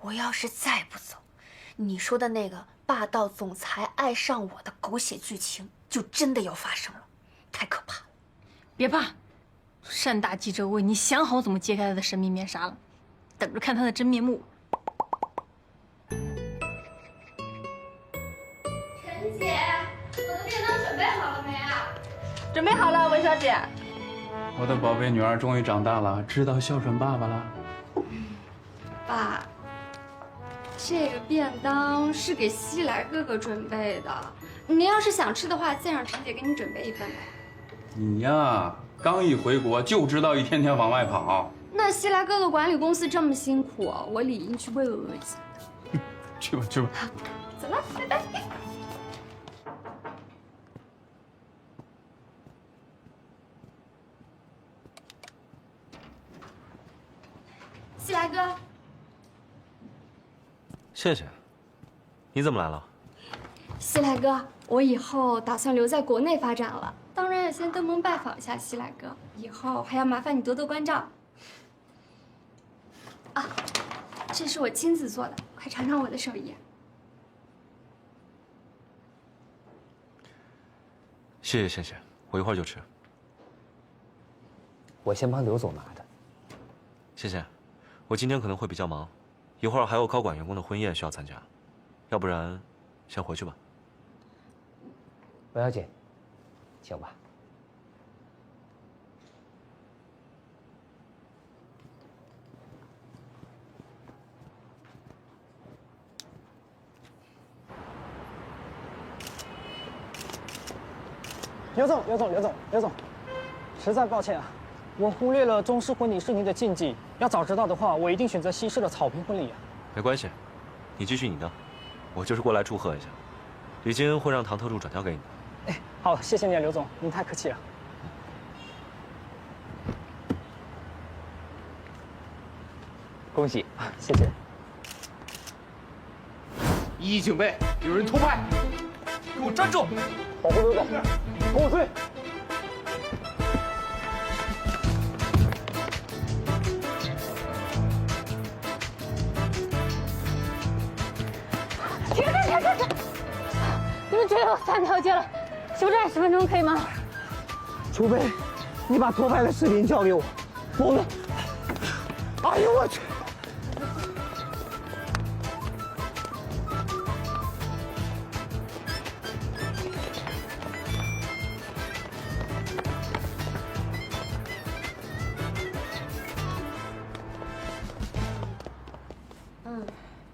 我要是再不走，你说的那个霸道总裁爱上我的狗血剧情就真的要发生了，太可怕了。别怕，单大记者为你想好怎么揭开他的神秘面纱了，等着看他的真面目。陈姐，我的便当准备好了没啊？准备好了，文小姐。我的宝贝女儿终于长大了，知道孝顺爸爸了。爸，这个便当是给西来哥哥准备的，您要是想吃的话，再让陈姐给你准备一份呗。你呀，刚一回国就知道一天天往外跑。那西来哥哥管理公司这么辛苦，我理应去慰问一下。去吧去吧。走了，拜拜。西来哥，谢谢。你怎么来了？西来哥，我以后打算留在国内发展了，当然要先登门拜访一下西来哥，以后还要麻烦你多多关照。啊，这是我亲自做的，快尝尝我的手艺。谢谢，我一会儿就吃。我先帮刘总拿着。谢谢，我今天可能会比较忙，一会儿还有高管员工的婚宴需要参加，要不然先回去吧。文小姐，请吧。刘总，实在抱歉啊，我忽略了中式婚礼是您的禁忌。要早知道的话，我一定选择西式的草坪婚礼啊。没关系，你继续你的，我就是过来祝贺一下。礼金会让唐特助转交给你的。哎，好，谢谢你啊，刘总，您太客气了。恭喜，谢谢。一警备，有人偷拍，给我站住！保护刘总，跟我追！停！你们追了我3条街了，休战10分钟可以吗？除非你把偷拍的视频交给我，否则……哎呦我去！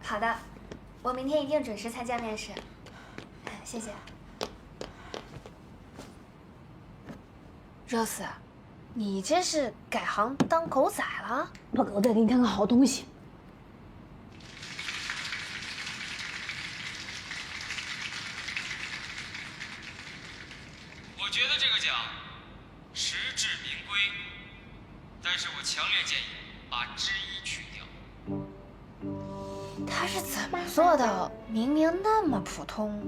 好的，我明天一定准时参加面试。谢谢。Rose，你这是改行当狗仔了？我狗仔给你看个好东西。我觉得这个奖实至名归，但是我强烈建议把之一去掉。他是怎么做到明明那么普通，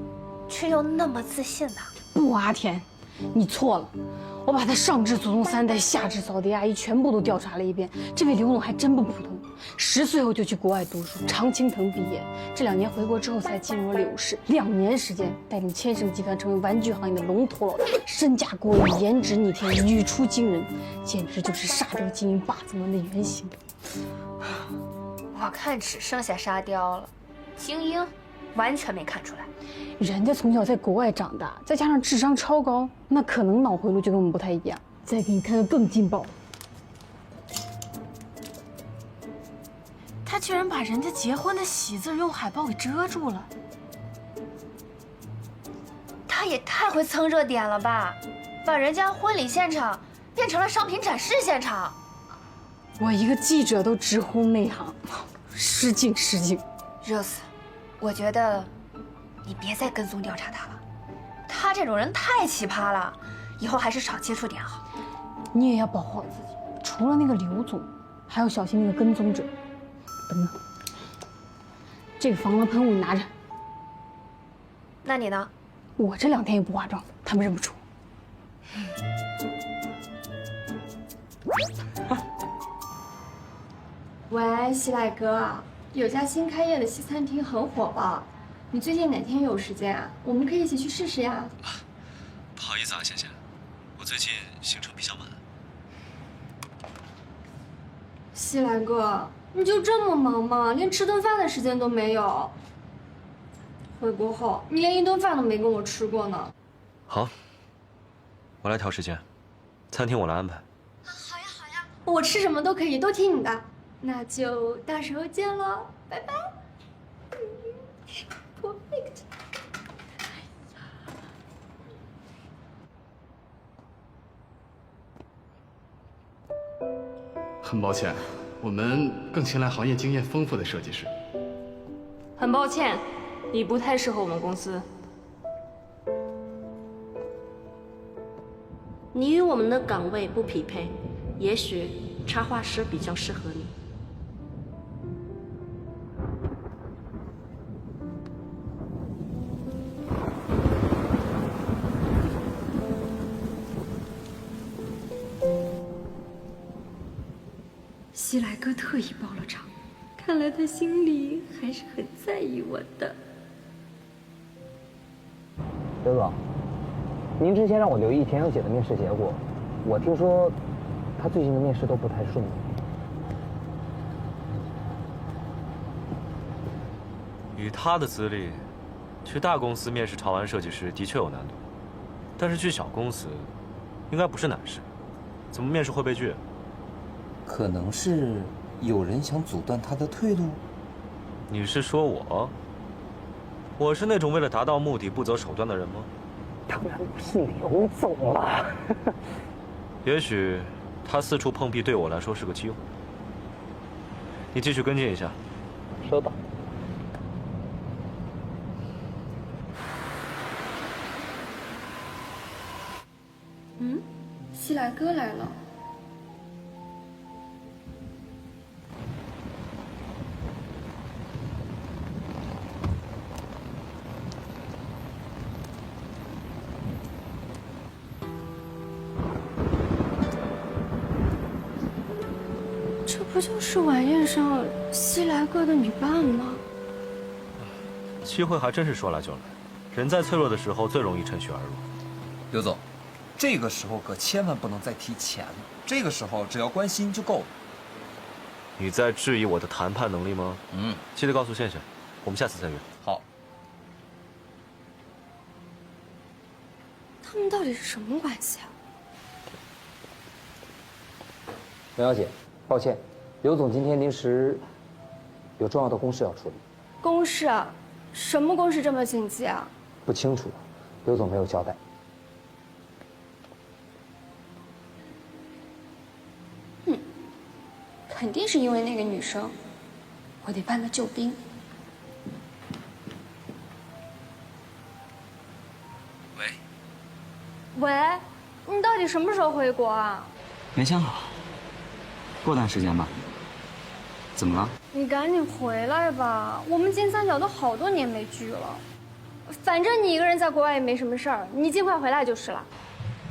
却又那么自信呢？不，阿田，你错了。我把他上至祖宗3代，下至扫地阿姨全部都调查了一遍。这位刘总还真不普通，10岁后就去国外读书，常青藤毕业，这2年回国之后才进入了柳氏，2年时间带领千盛集团成为玩具行业的龙头老大，身价过亿，颜值逆天，语出惊人，简直就是沙雕精英霸总文的原型。我看只剩下沙雕了，精英完全没看出来。人家从小在国外长大，再加上智商超高，那可能脑回路就跟我们不太一样。再给你看个更劲爆，他居然把人家结婚的喜字用海报给遮住了。他也太会蹭热点了吧，把人家婚礼现场变成了商品展示现场。我一个记者都直呼内行，失敬。Rose， 我觉得你别再跟踪调查他了，他这种人太奇葩了，以后还是少接触点好。你也要保护好自己，除了那个刘总，还要小心那个跟踪者。等等，这个防狼喷雾你拿着。那你呢？我这2天也不化妆，他们认不出。喂，西来哥，有家新开业的西餐厅很火爆，你最近哪天有时间啊？我们可以一起去试试呀。不好意思啊，贤贤，我最近行程比较满。西来哥，你就这么忙吗？连吃顿饭的时间都没有。回国后，你连一顿饭都没跟我吃过呢。好，我来调时间，餐厅我来安排。好呀好呀，我吃什么都可以，都听你的。那就到时候见喽，拜拜。Perfect。很抱歉，我们更青睐行业经验丰富的设计师。很抱歉，你不太适合我们公司。你与我们的岗位不匹配，也许插画师比较适合你。西来哥特意包了场，看来他心里还是很在意我的。刘总，您之前让我留意田小姐的面试结果，我听说她最近的面试都不太顺利。以她的资历，去大公司面试潮玩设计师的确有难度，但是去小公司，应该不是难事。怎么面试会被拒？可能是有人想阻断他的退路。你是说我？我是那种为了达到目的不择手段的人吗？当然不是刘总了。也许他四处碰壁对我来说是个机会。你继续跟进一下。收到。嗯，西来哥来了。这不就是晚宴上西来哥的女伴吗？机会还真是说来就来，人在脆弱的时候最容易趁虚而入。刘总，这个时候可千万不能再提钱了，这个时候只要关心就够了。你在质疑我的谈判能力吗？记得告诉倩倩，我们下次再约。好。他们到底是什么关系啊？刘小姐，抱歉，刘总今天临时有重要的公事要处理。公事啊？什么公事这么紧急啊？不清楚，刘总没有交代。肯定是因为那个女生，我得搬个救兵。喂，你到底什么时候回国啊？没想好，过段时间吧。怎么了？你赶紧回来吧，我们金三角都好多年没聚了。反正你一个人在国外也没什么事儿，你尽快回来就是了。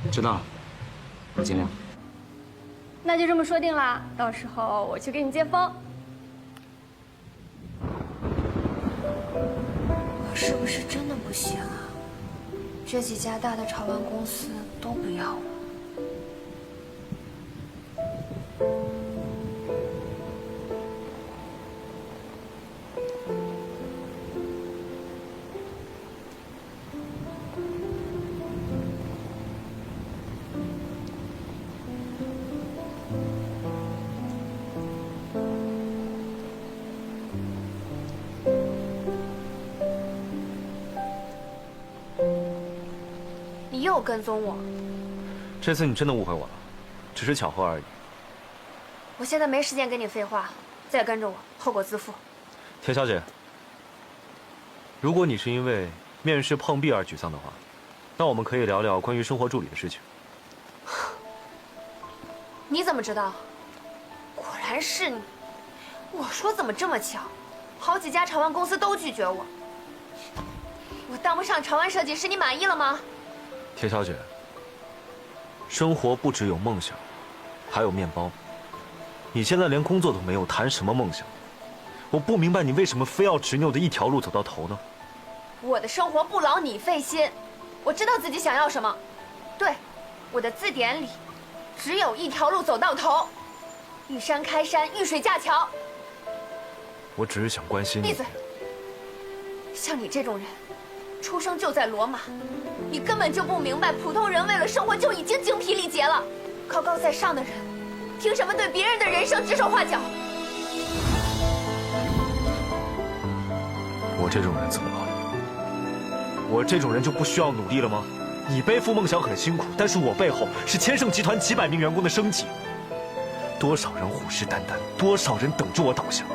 知道了，我尽量。那就这么说定了，到时候我去给你接风。我是不是真的不行啊？这几家大的潮玩公司都不要我。你又跟踪我，这次你真的误会我了，只是巧合而已。我现在没时间跟你废话，再跟着我，后果自负。田小姐，如果你是因为面试碰壁而沮丧的话，那我们可以聊聊关于生活助理的事情。你怎么知道？果然是你！我说怎么这么巧，好几家潮玩公司都拒绝我。我当不上潮玩设计师，你满意了吗？田小姐，生活不只有梦想，还有面包。你现在连工作都没有，谈什么梦想？我不明白你为什么非要执拗的一条路走到头呢？我的生活不劳你费心，我知道自己想要什么。对，我的字典里只有一条路走到头。遇山开山，遇水架桥。我只是想关心你。闭嘴！像你这种人，出生就在罗马，你根本就不明白，普通人为了生活就已经精疲力竭了。高高在上的人，凭什么对别人的人生指手画脚？我这种人怎么了？我这种人就不需要努力了吗？你背负梦想很辛苦，但是我背后是千盛集团几百名员工的生计，多少人虎视眈眈，多少人等着我倒下，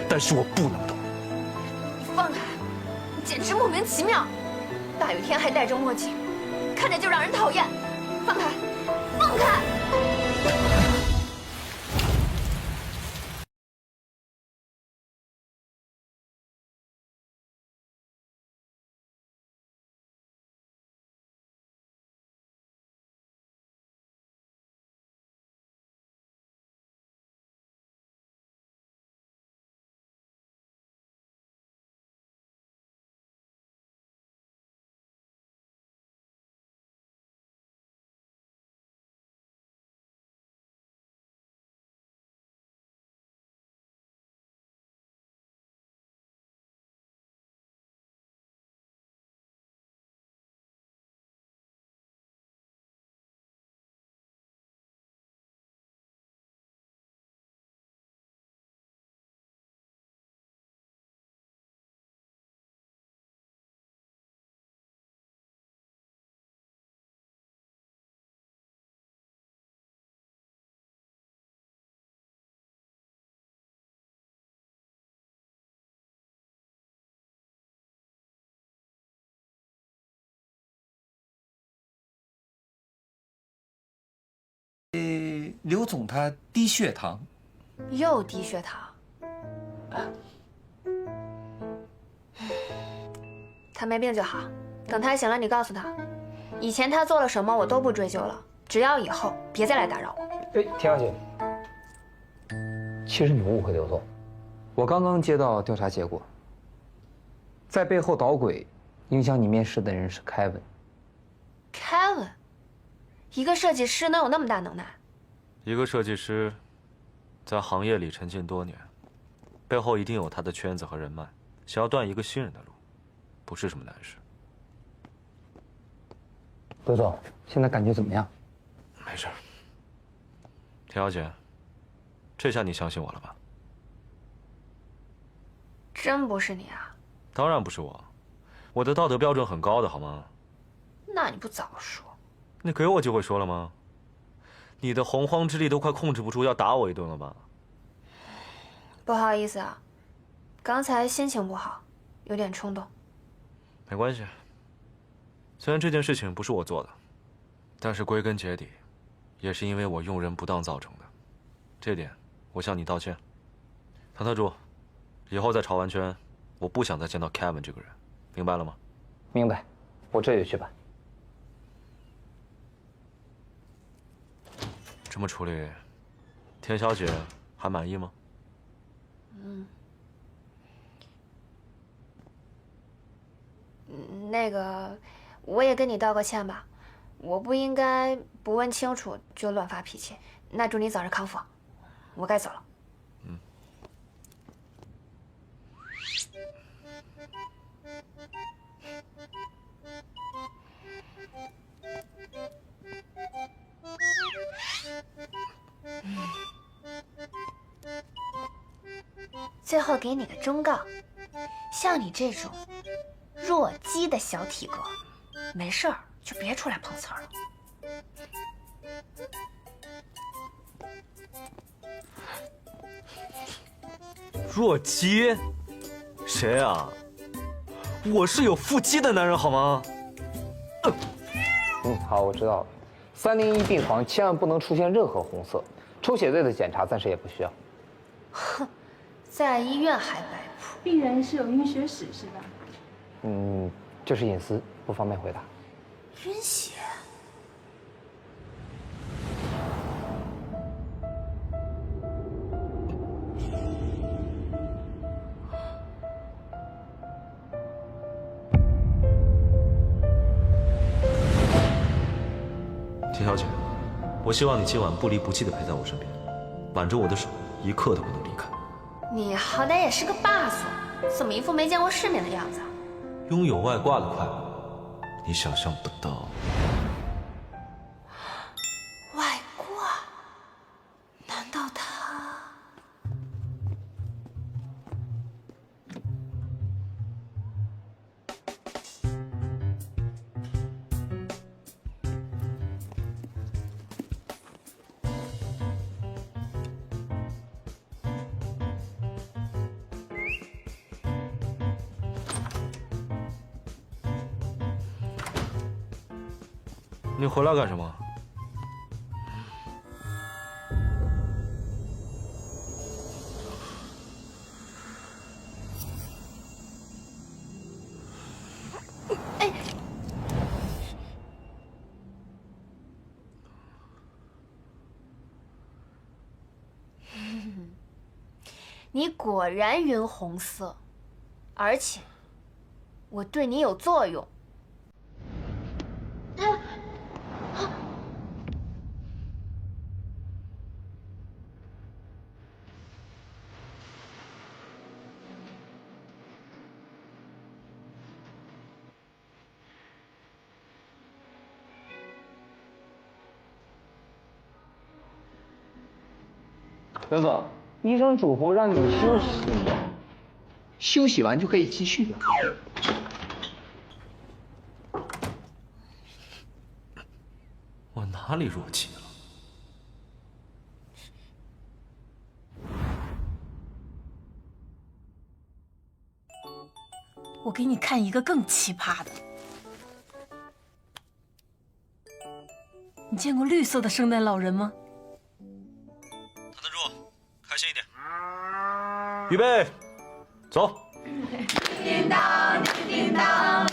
但是我不能动。你放开！你简直莫名其妙。大雨天还戴着墨镜，看着就让人讨厌。放开！放开！刘总他低血糖，又低血糖。他没病就好，等他醒了你告诉他，以前他做了什么我都不追究了，只要以后别再来打扰我。哎，田小姐，其实你误会刘总，我刚刚接到调查结果，在背后捣鬼，影响你面试的人是凯文。凯文，一个设计师能有那么大能耐？一个设计师，在行业里沉浸多年，背后一定有他的圈子和人脉。想要断一个新人的路，不是什么难事。刘总，现在感觉怎么样？没事。田小姐，这下你相信我了吧？真不是你啊？当然不是我，我的道德标准很高的，好吗？那你不早说？你给我就会说了吗？你的洪荒之力都快控制不住，要打我一顿了吧？不好意思啊，刚才心情不好，有点冲动。没关系，虽然这件事情不是我做的，但是归根结底，也是因为我用人不当造成的，这点我向你道歉。唐特助，以后在潮玩圈，我不想再见到 Kevin 这个人，明白了吗？明白，我这就去办。这么处理，田小姐还满意吗？那个，我也跟你道个歉吧，我不应该不问清楚就乱发脾气。那祝你早日康复，我该走了。最后给你个忠告，像你这种弱鸡的小体格，没事儿就别出来碰瓷儿了。弱鸡？谁啊？我是有腹肌的男人，好吗？好，我知道了。301病房千万不能出现任何红色，抽血队的检查暂时也不需要。哼，在医院还摆谱。病人是有晕血史是吧？这是隐私，不方便回答。晕血？田小姐，我希望你今晚不离不弃的陪在我身边。挽着我的手，一刻都不能离开。你好歹也是个霸总，怎么一副没见过世面的样子啊？拥有外挂的快乐，你想象不到。外挂？难道他？你回来干什么？你果然晕红色，而且我对你有作用。刘总，医生嘱咐让你休息，休息完就可以继续了。我哪里弱气了？我给你看一个更奇葩的。你见过绿色的圣诞老人吗？躺得住，开心一点。预备，走。叮当，叮当，